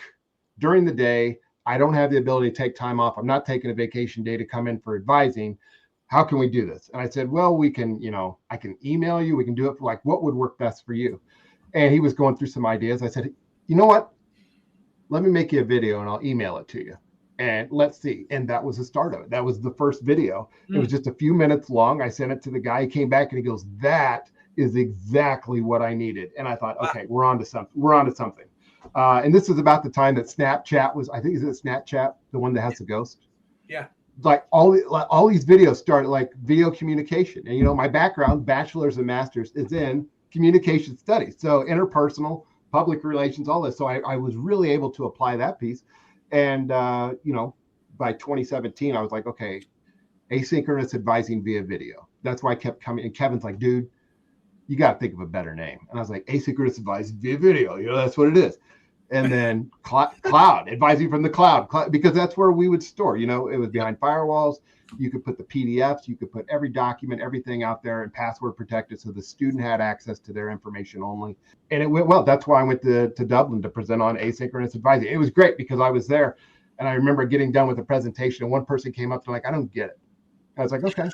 during the day. I don't have the ability to take time off. I'm not taking a vacation day to come in for advising. How can we do this? And I said, well, we can, I can email you. We can do it for what would work best for you? And he was going through some ideas. I said, you know what? Let me make you a video and I'll email it to you. And let's see. And that was the start of it. That was the first video. It was just a few minutes long. I sent it to the guy. He came back and he goes, that is exactly what I needed. And I thought, okay, we're on to something. And this is about the time that Snapchat was, I think, is it Snapchat, the one that has the ghost? Yeah. All these videos started like video communication. And, my background, bachelor's and master's, is in communication studies. So interpersonal, public relations, all this. So I was really able to apply that piece. And, by 2017, I was like, okay, asynchronous advising via video. That's why I kept coming. And Kevin's like, dude, you got to think of a better name. And I was like, asynchronous advising via video. That's what it is. And then cloud, advising from the cloud, because that's where we would store. It was behind firewalls. You could put the PDFs. You could put every document, everything out there and password protected so the student had access to their information only. And it went well. That's why I went to Dublin to present on asynchronous advising. It was great because I was there. And I remember getting done with the presentation and one person came up to I don't get it. And I was like, okay,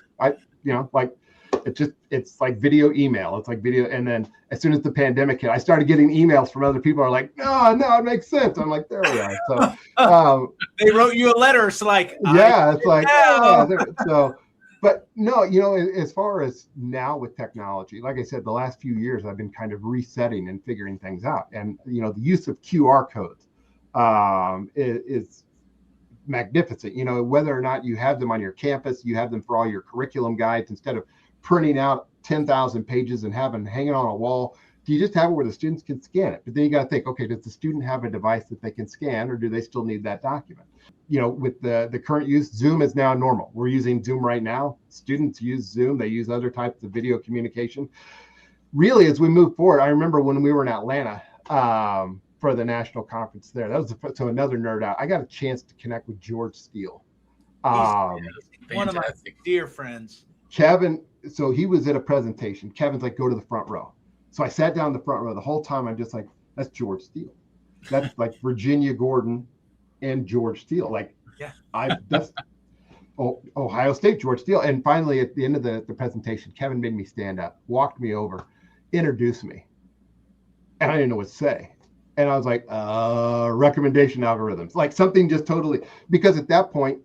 it's like video email. It's like video. And then as soon as the pandemic hit, I started getting emails from other people who are like, no, it makes sense. I'm like, there we are. So they wrote you a letter. It's like, it's like, so, but no, as far as now with technology, like I said, the last few years, I've been kind of resetting and figuring things out. And, the use of QR codes is magnificent. Whether or not you have them on your campus, you have them for all your curriculum guides, instead of printing out 10,000 pages and having hanging on a wall, do you just have it where the students can scan it? But then you got to think, okay, does the student have a device that they can scan, or do they still need that document? With the current use, Zoom is now normal. We're using Zoom right now. Students use Zoom. They use other types of video communication. Really, as we move forward, I remember when we were in Atlanta for the national conference there. That was so another nerd out. I got a chance to connect with George Steele. One of my dear friends. Kevin, so he was at a presentation. Kevin's like, go to the front row. So I sat down in the front row. The whole time I'm just like, that's George Steele. That's like Virginia Gordon and George Steele. That's Ohio State, George Steele. And finally, at the end of the presentation, Kevin made me stand up, walked me over, introduced me. And I didn't know what to say. And I was like, recommendation algorithms, like something just totally, because at that point,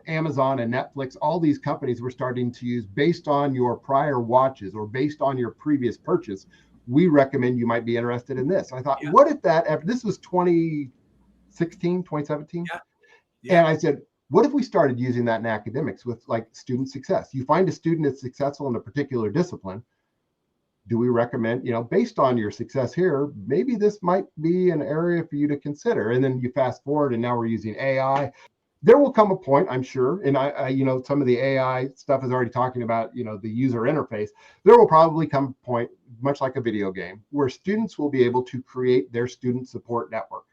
Amazon and Netflix, all these companies were starting to use, based on your prior watches or based on your previous purchase, we recommend you might be interested in this. And I thought, what if this was 2016, 2017? Yeah. And I said, what if we started using that in academics with student success? You find a student that's successful in a particular discipline. Do we recommend, based on your success here, maybe this might be an area for you to consider? And then you fast forward and now we're using AI. There will come a point, I'm sure, and I some of the AI stuff is already talking about, the user interface. There will probably come a point, much like a video game, where students will be able to create their student support network.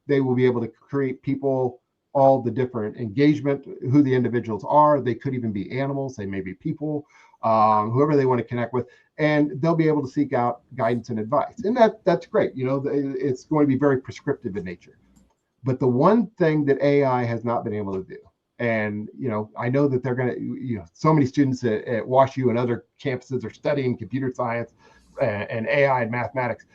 They will be able to create people, all the different engagement, who the individuals are. They could even be animals. They may be people, whoever they want to connect with, and they'll be able to seek out guidance and advice. And that's great. It's going to be very prescriptive in nature. But the one thing that AI has not been able to do, and I know that they're going to, so many students at WashU and other campuses are studying computer science and AI and mathematics.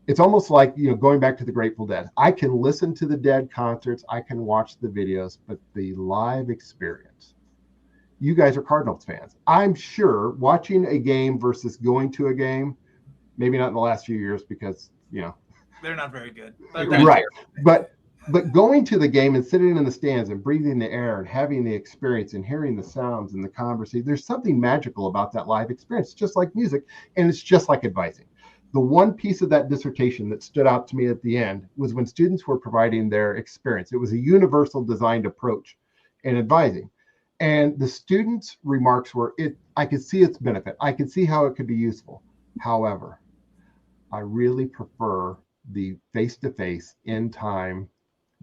It's almost like, going back to the Grateful Dead. I can listen to the Dead concerts, I can watch the videos, but the live experience. You guys are Cardinals fans. I'm sure watching a game versus going to a game, maybe not in the last few years because, they're not very good. Right. But But going to the game and sitting in the stands and breathing the air and having the experience and hearing the sounds and the conversation, there's something magical about that live experience. It's just like music, and it's just like advising. The one piece of that dissertation that stood out to me at the end was when students were providing their experience. It was a universal designed approach in advising. And the students' remarks were, I could see its benefit. I could see how it could be useful. However, I really prefer the face-to-face, in-time,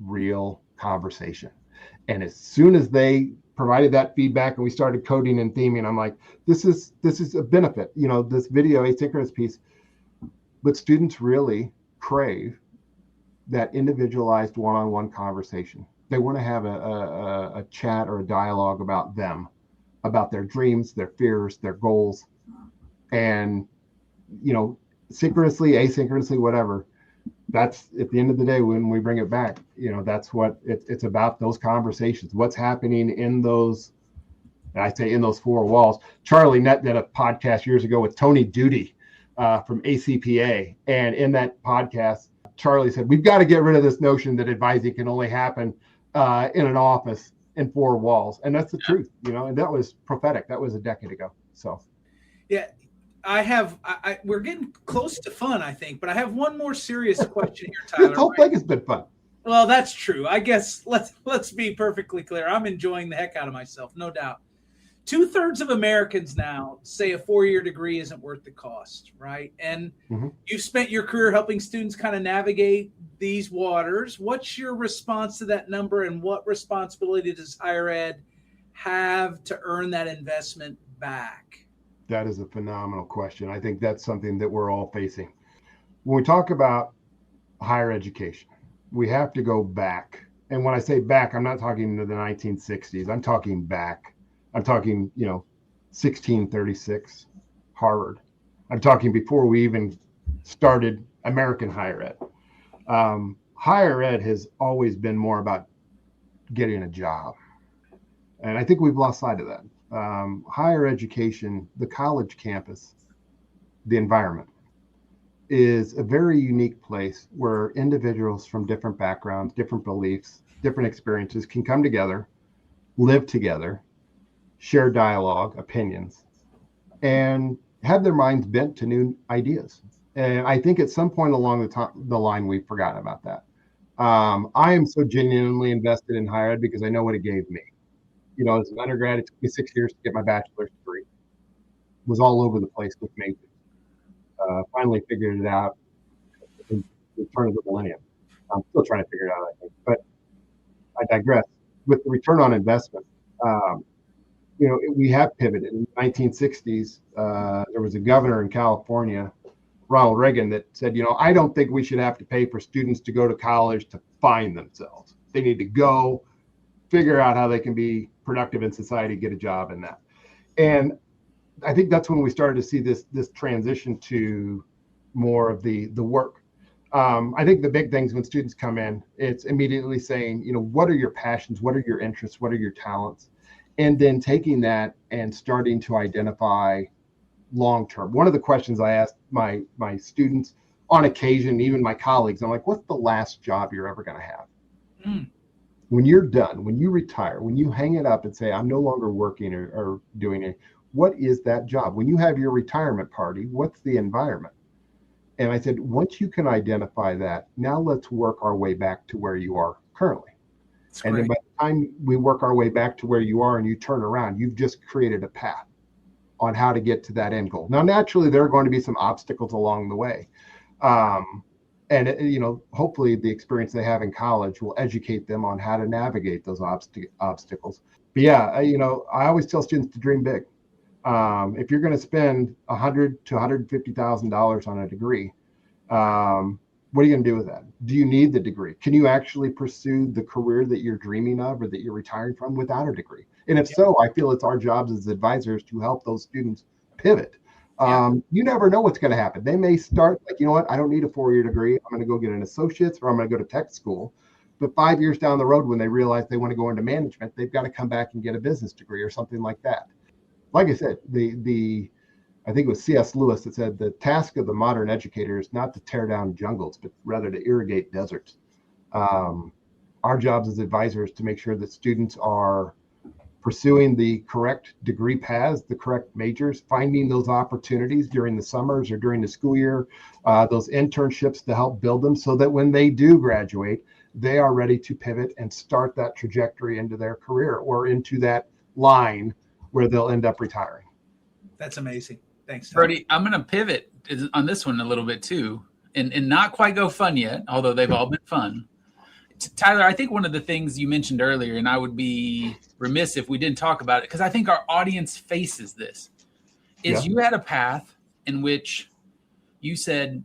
real conversation. And as soon as they provided that feedback and we started coding and theming, I'm like, this is a benefit, this video asynchronous piece. But students really crave that individualized one-on-one conversation. They want to have a chat or a dialogue about them, about their dreams, their fears, their goals, and synchronously, asynchronously, whatever. That's at the end of the day when we bring it back. That's what it's about. Those conversations. What's happening in those? And I say in those four walls. Charlie Nett did a podcast years ago with Tony Duty from ACPA, and in that podcast, Charlie said, we've got to get rid of this notion that advising can only happen in an office in four walls. And that's the truth, and that was prophetic. That was a decade ago. So, yeah, we're getting close to fun, I think, but I have one more serious question here, Tyler. This whole thing has been fun. Well, that's true. I guess let's be perfectly clear. I'm enjoying the heck out of myself, no doubt. 2/3 of Americans now say a 4-year degree isn't worth the cost, right? And you've spent your career helping students kind of navigate these waters. What's your response to that number, and what responsibility does higher ed have to earn that investment back? That is a phenomenal question. I think that's something that we're all facing. When we talk about higher education, we have to go back. And when I say back, I'm not talking to the 1960s. I'm talking back. I'm talking, 1636, Harvard. I'm talking before we even started American higher ed. Higher ed has always been more about getting a job. And I think we've lost sight of that. Higher education, the college campus, the environment is a very unique place where individuals from different backgrounds, different beliefs, different experiences can come together, live together, share dialogue, opinions, and have their minds bent to new ideas. And I think at some point along the line, we've forgotten about that. I am so genuinely invested in higher ed because I know what it gave me. As an undergrad, it took me 6 years to get my bachelor's degree. It was all over the place with majors. Finally figured it out in the turn of the millennium. I'm still trying to figure it out, I think. But I digress. With the return on investment, we have pivoted. In the 1960s, there was a governor in California, Ronald Reagan, that said, I don't think we should have to pay for students to go to college to find themselves. They need to go figure out how they can be productive in society, get a job in that. And I think that's when we started to see this transition to more of the work. I think the big things when students come in, it's immediately saying, what are your passions? What are your interests? What are your talents? And then taking that and starting to identify long-term. One of the questions I asked my students on occasion, even my colleagues, I'm like, what's the last job you're ever going to have? When you're done, when you retire, when you hang it up and say, I'm no longer working or doing it, what is that job? When you have your retirement party, what's the environment? And I said, once you can identify that, now let's work our way back to where you are currently. And then by the time we work our way back to where you are and you turn around, you've just created a path on how to get to that end goal. Now, naturally, there are going to be some obstacles along the way. And hopefully the experience they have in college will educate them on how to navigate those obstacles. But yeah, I always tell students to dream big. If you're going to spend $100,000 to $150,000 on a degree, what are you going to do with that? Do you need the degree? Can you actually pursue the career that you're dreaming of or that you're retiring from without a degree? And if so, I feel it's our jobs as advisors to help those students pivot. You never know what's going to happen. They may start like, I don't need a 4-year degree. I'm going to go get an associate's or I'm going to go to tech school. But 5 years down the road, when they realize they want to go into management, they've got to come back and get a business degree or something like that. Like I said, I think it was C.S. Lewis that said the task of the modern educator is not to tear down jungles, but rather to irrigate deserts. our jobs as advisors to make sure that students are pursuing the correct degree paths, the correct majors, finding those opportunities during the summers or during the school year, those internships to help build them so that when they do graduate, they are ready to pivot and start that trajectory into their career or into that line where they'll end up retiring. That's amazing. Thanks, Tyler. Brody, I'm going to pivot on this one a little bit too, and not quite go fun yet, although they've all been fun. Tyler, I think one of the things you mentioned earlier, and I would be remiss if we didn't talk about it, because I think our audience faces this, is you had a path in which you said,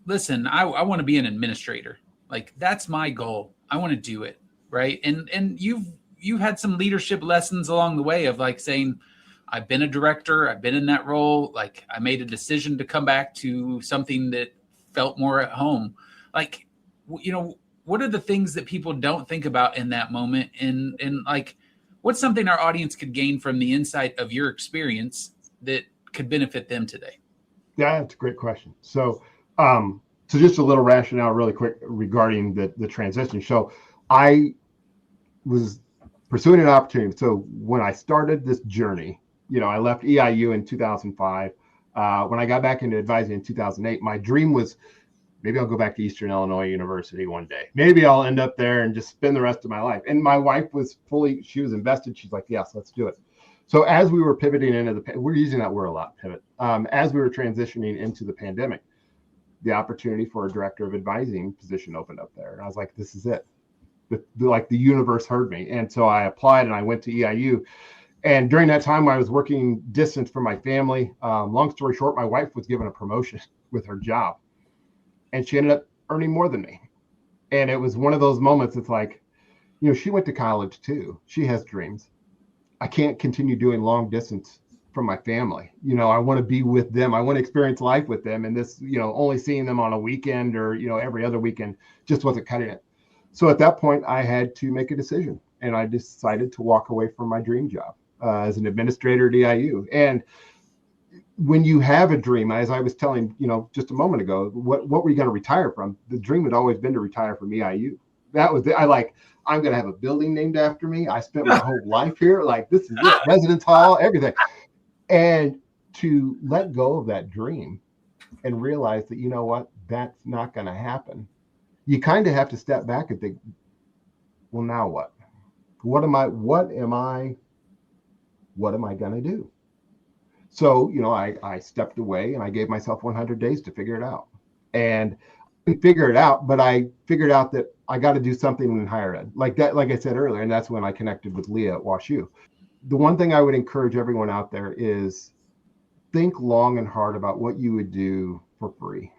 listen, I want to be an administrator. Like, that's my goal. I want to do it, right? And you've had some leadership lessons along the way of like saying, I've been a director, I've been in that role. Like, I made a decision to come back to something that felt more at home. Like, you know, what are the things that people don't think about in that moment? And like, what's something our audience could gain from the insight of your experience that could benefit them today? Yeah, that's a great question. So just a little rationale really quick regarding the transition. So I was pursuing an opportunity. So when I started this journey, you know, I left EIU in 2005. When I got back into advising in 2008, my dream was, maybe I'll go back to Eastern Illinois University one day. Maybe I'll end up there and just spend the rest of my life. And my wife was she was invested. She's like, yes, let's do it. So as we were pivoting into we're using that word a lot, pivot. As we were transitioning into the pandemic, the opportunity for a director of advising position opened up there. And I was like, this is it. The universe heard me. And so I applied and I went to EIU. And during that time, I was working distance from my family. Long story short, my wife was given a promotion with her job. And she ended up earning more than me. And it was one of those moments. It's like, you know, she went to college too. She has dreams. I can't continue doing long distance from my family. You know, I want to be with them. I want to experience life with them. And this, you know, only seeing them on a weekend or, you know, every other weekend just wasn't cutting it. So at that point, I had to make a decision. And I decided to walk away from my dream job as an administrator at EIU. And when you have a dream, as I was telling, you know, just a moment ago, what were you going to retire from? The dream had always been to retire from EIU. That was I'm going to have a building named after me. I spent my whole life here. Like, this is it, residence hall, everything. And to let go of that dream and realize that, you know what, that's not going to happen. You kind of have to step back and think, well, now what? What am I going to do? So, you know, I stepped away and I gave myself 100 days to figure it out. And I didn't figure it out, but I figured out that I got to do something in higher ed. Like that, like I said earlier, and that's when I connected with Leah at WashU. The one thing I would encourage everyone out there is think long and hard about what you would do for free.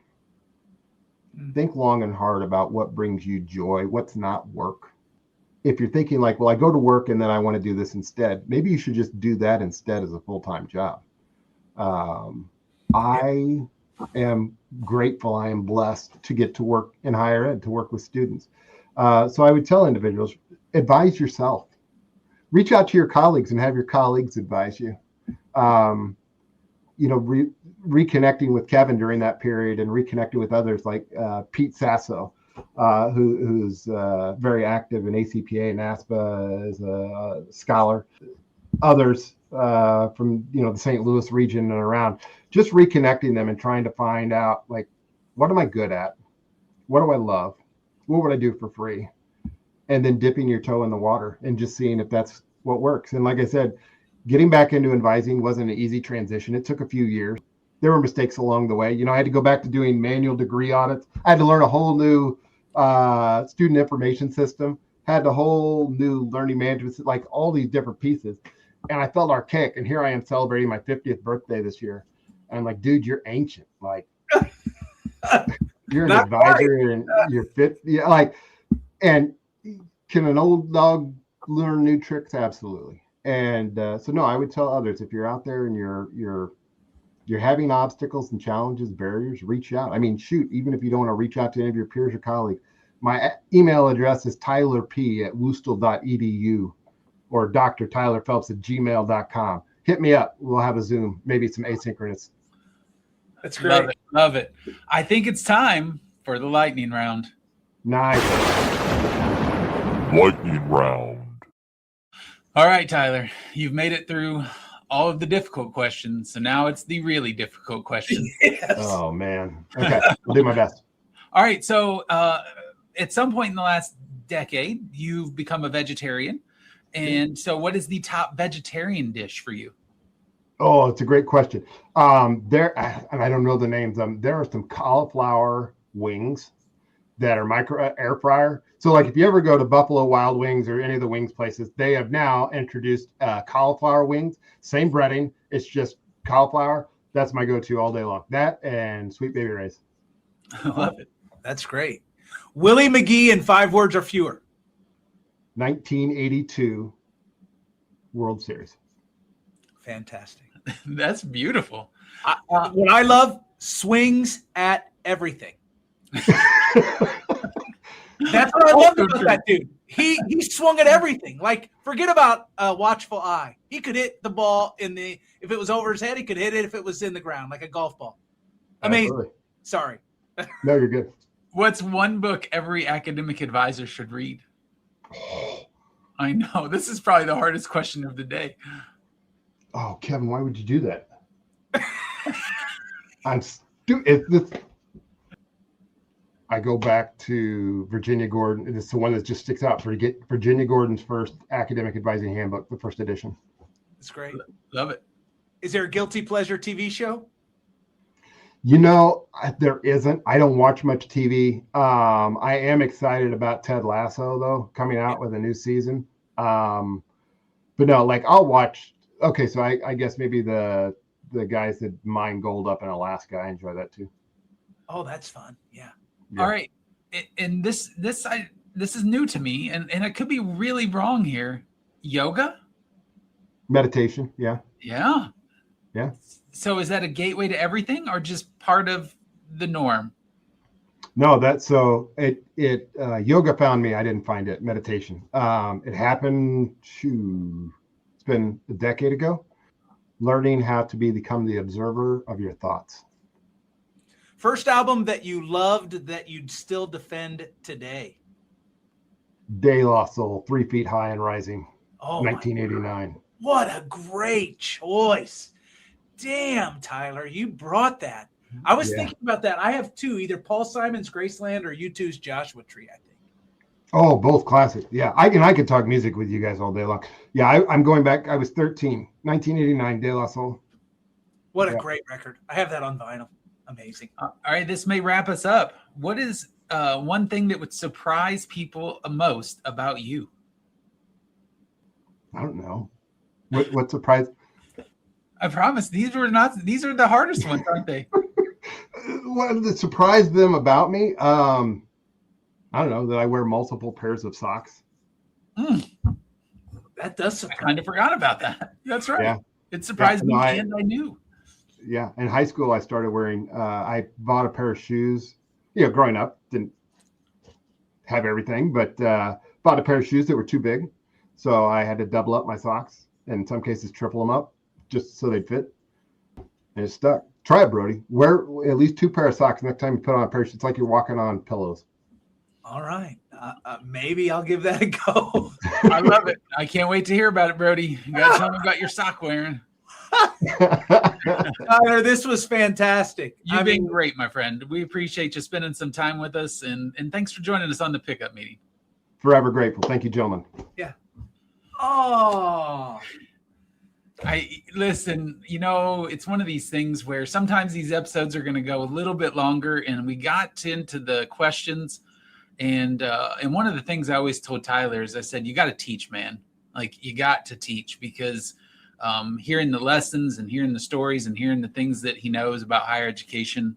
Think long and hard about what brings you joy, what's not work. If you're thinking like, well, I go to work and then I want to do this instead, maybe you should just do that instead as a full-time job. I am grateful. I am blessed to get to work in higher ed, to work with students. So I would tell individuals, advise yourself. Reach out to your colleagues and have your colleagues advise you. You know, reconnecting with Kevin during that period and reconnecting with others like Pete Sasso, who's very active in ACPA and NASPA as a scholar. Others from, you know, the St. Louis region and around, just reconnecting them and trying to find out, like, what am I good at? What do I love? What would I do for free? And then dipping your toe in the water and just seeing if that's what works. And like I said, getting back into advising wasn't an easy transition. It took a few years. There were mistakes along the way. You know, I had to go back to doing manual degree audits. I had to learn a whole new student information system, had a whole new learning management, like all these different pieces. And I felt archaic. And here I am celebrating my 50th birthday this year. And I'm like, dude, you're ancient. Like, you're an advisor and you're fit. Yeah, like, and can an old dog learn new tricks? Absolutely. And so no, I would tell others, if you're out there and you're having obstacles and challenges, barriers, reach out. I mean, shoot, even if you don't want to reach out to any of your peers or colleagues, my email address is tylerp@woostel.edu or drtylerphelps@gmail.com. Hit me up. We'll have a Zoom, maybe some asynchronous. That's great. Love it. I think it's time for the lightning round. Nice. Lightning round. All right, Tyler, you've made it through all of the difficult questions. So now it's the really difficult question. Yes. Oh, man. Okay. I'll do my best. All right. So at some point in the last decade, you've become a vegetarian. And so what is the top vegetarian dish for you? Oh, it's a great question. And I don't know the names. There are some cauliflower wings that are micro air fryer. So like if you ever go to Buffalo Wild Wings or any of the wings places, they have now introduced cauliflower wings. Same breading. It's just cauliflower. That's my go-to all day long. That and Sweet Baby Ray's. I love it. That's great. Willie McGee in 5 words or fewer. 1982 World Series. Fantastic. That's beautiful. What I love, swings at everything. That's what I love about that dude. He swung at everything. Like, forget about watchful eye. He could hit the ball if it was over his head, he could hit it if it was in the ground, like a golf ball. Amazing. Absolutely. Sorry. No, you're good. What's one book every academic advisor should read? I know. This is probably the hardest question of the day. Oh, Kevin, why would you do that? I'm stupid. I go back to Virginia Gordon. It's the one that just sticks out. Virginia Gordon's first academic advising handbook, the first edition. It's great. Love it. Is there a guilty pleasure TV show? You know, there isn't. I don't watch much TV. I am excited about Ted Lasso, though, coming out with a new season. But no, like I'll watch. Okay, so I guess maybe the guys that mine gold up in Alaska, I enjoy that too. Oh, that's fun. Yeah. All right. And this is new to me, and I could be really wrong here. Yoga? Meditation, yeah. Yeah. Yeah. So is that a gateway to everything or just part of the norm? No, yoga found me. I didn't find it. Meditation. It happened it's been a decade ago. Learning how to become the observer of your thoughts. First album that you loved that you'd still defend today? De La Soul, 3 Feet High and Rising, Oh, 1989. What a great choice. Damn, Tyler, you brought that. I was thinking about that. I have 2, either Paul Simon's Graceland or U2's Joshua Tree, I think. Oh, both classic. Yeah, I could talk music with you guys all day long. Yeah, I'm going back. I was 13, 1989, De La Soul. What a great record. I have that on vinyl. Amazing. All right, this may wrap us up. What is one thing that would surprise people most about you? I don't know. What surprised? I promise these are the hardest ones, aren't they? What that surprised them about me? I don't know, that I wear multiple pairs of socks. That does I kind of forgot about that. That's right. Yeah. It surprised me, and I knew. Yeah, in high school, I started wearing. I bought a pair of shoes. You know, growing up, didn't have everything, but bought a pair of shoes that were too big, so I had to double up my socks, and in some cases triple them up, just so they'd fit. And it stuck. Try it, Brody. Wear at least 2 pairs of socks next time you put on a pair of shoes. It's like you're walking on pillows. All right. Maybe I'll give that a go. I love it. I can't wait to hear about it, Brody. You got to tell me about your sock wearing. Tyler, this was fantastic. You've been great, my friend. We appreciate you spending some time with us, and thanks for joining us on the pickup meeting. Forever grateful. Thank you, gentlemen. Yeah. Oh. Listen, it's one of these things where sometimes these episodes are going to go a little bit longer, and we got into the questions. And one of the things I always told Tyler is I said, you got to teach, man. Like, you got to teach, because hearing the lessons and hearing the stories and hearing the things that he knows about higher education,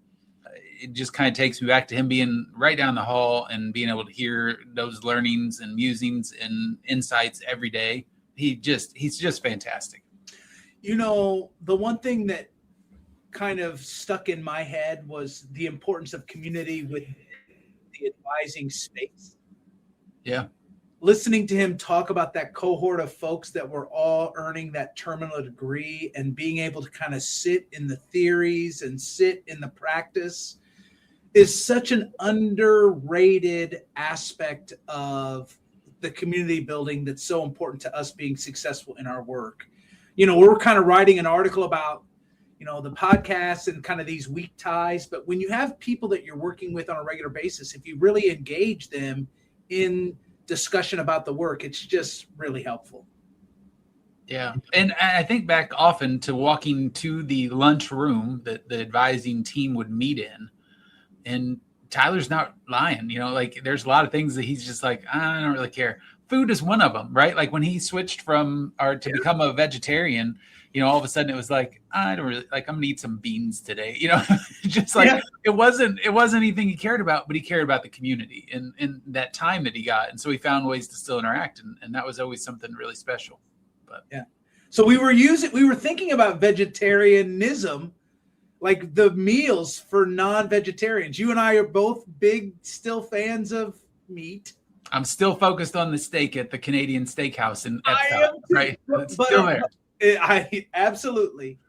it just kind of takes me back to him being right down the hall and being able to hear those learnings and musings and insights every day. He's just fantastic. The one thing that kind of stuck in my head was the importance of community with the advising space. Yeah. Listening to him talk about that cohort of folks that were all earning that terminal degree and being able to kind of sit in the theories and sit in the practice is such an underrated aspect of the community building that's so important to us being successful in our work. You know, we're kind of writing an article about, you know, the podcast and kind of these weak ties. But when you have people that you're working with on a regular basis, if you really engage them in discussion about the work, it's just really helpful. Yeah. And I think back often to walking to the lunch room that the advising team would meet in. And Tyler's not lying, you know, like there's a lot of things that he's just like, I don't really care. Food is one of them, right? Like when he switched to become a vegetarian, you know, all of a sudden it was like, I don't really like, I'm gonna eat some beans today. You know, just like it wasn't anything he cared about, but he cared about the community and that time that he got. And so he found ways to still interact. And that was always something really special. But yeah. So we were thinking about vegetarianism, like the meals for non-vegetarians. You and I are both big still fans of meat. I'm still focused on the steak at the Canadian Steakhouse in Epcot, right? It's still there. I absolutely.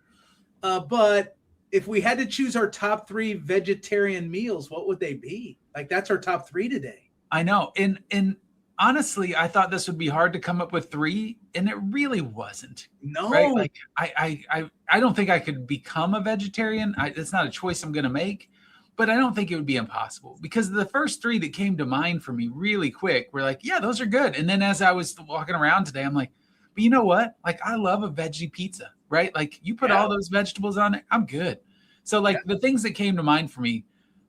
But if we had to choose our top 3 vegetarian meals, what would they be? Like that's our top 3 today. I know. And honestly, I thought this would be hard to come up with 3, and it really wasn't. No, right? Like I don't think I could become a vegetarian. It's not a choice I'm going to make, but I don't think it would be impossible because the first 3 that came to mind for me really quick were like, yeah, those are good. And then as I was walking around today, I'm like, but you know what? Like I love a veggie pizza, right? Like you put all those vegetables on it, I'm good. So like the things that came to mind for me,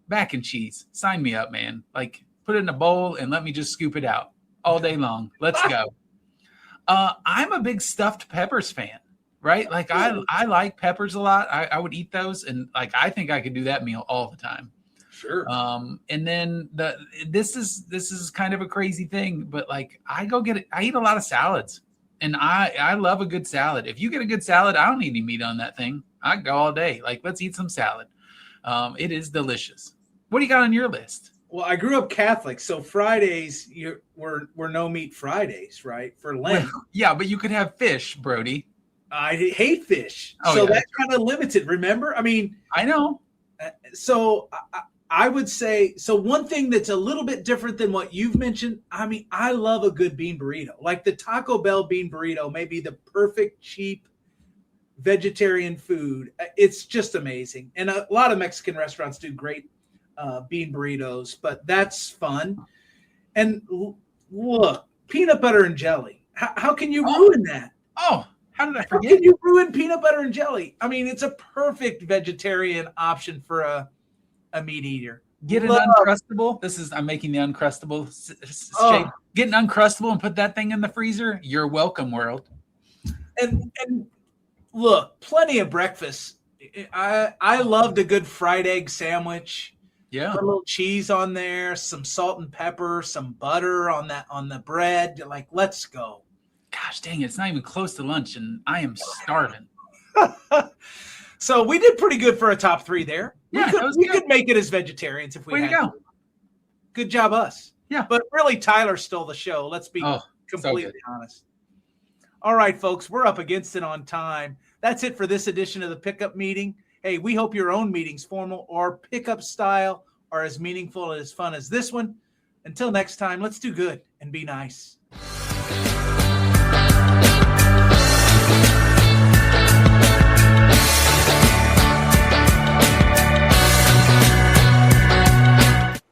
mac and cheese, sign me up, man. Like put it in a bowl and let me just scoop it out all day long. Let's go. I'm a big stuffed peppers fan, right? Like I like peppers a lot. I would eat those. And like, I think I could do that meal all the time. Sure. And then this is kind of a crazy thing, but like I eat a lot of salads and I love a good salad. If you get a good salad, I don't need any meat on that thing. I go all day. Like, let's eat some salad. It is delicious. What do you got on your list? Well, I grew up Catholic, so Fridays were no meat Fridays, right? For Lent. Well, yeah, but you could have fish, Brody. I hate fish, so that kind of limited. Remember, I mean, I know. So I would say one thing that's a little bit different than what you've mentioned. I mean, I love a good bean burrito. Like the Taco Bell bean burrito may be the perfect cheap vegetarian food. It's just amazing, and a lot of Mexican restaurants do great bean burritos, but that's fun. And look, peanut butter and jelly. How can you ruin that? Oh, how did I forget? How can you ruin peanut butter and jelly? I mean, it's a perfect vegetarian option for a meat eater. Get an Uncrustable. I'm making the Uncrustable shape. Get an Uncrustable and put that thing in the freezer. You're welcome, world. And look, plenty of breakfast. I loved a good fried egg sandwich. Yeah, put a little cheese on there, some salt and pepper, some butter on the bread. You're like, let's go. Gosh dang it, it's not even close to lunch, and I am starving. So we did pretty good for a top 3 there. Yeah, we could make it as vegetarians if we had to. Good job, us. Yeah, but really, Tyler stole the show. Let's be completely honest. All right, folks, we're up against it on time. That's it for this edition of the Pickup Meeting. Hey, we hope your own meetings, formal or pickup style, are as meaningful and as fun as this one. Until next time, let's do good and be nice.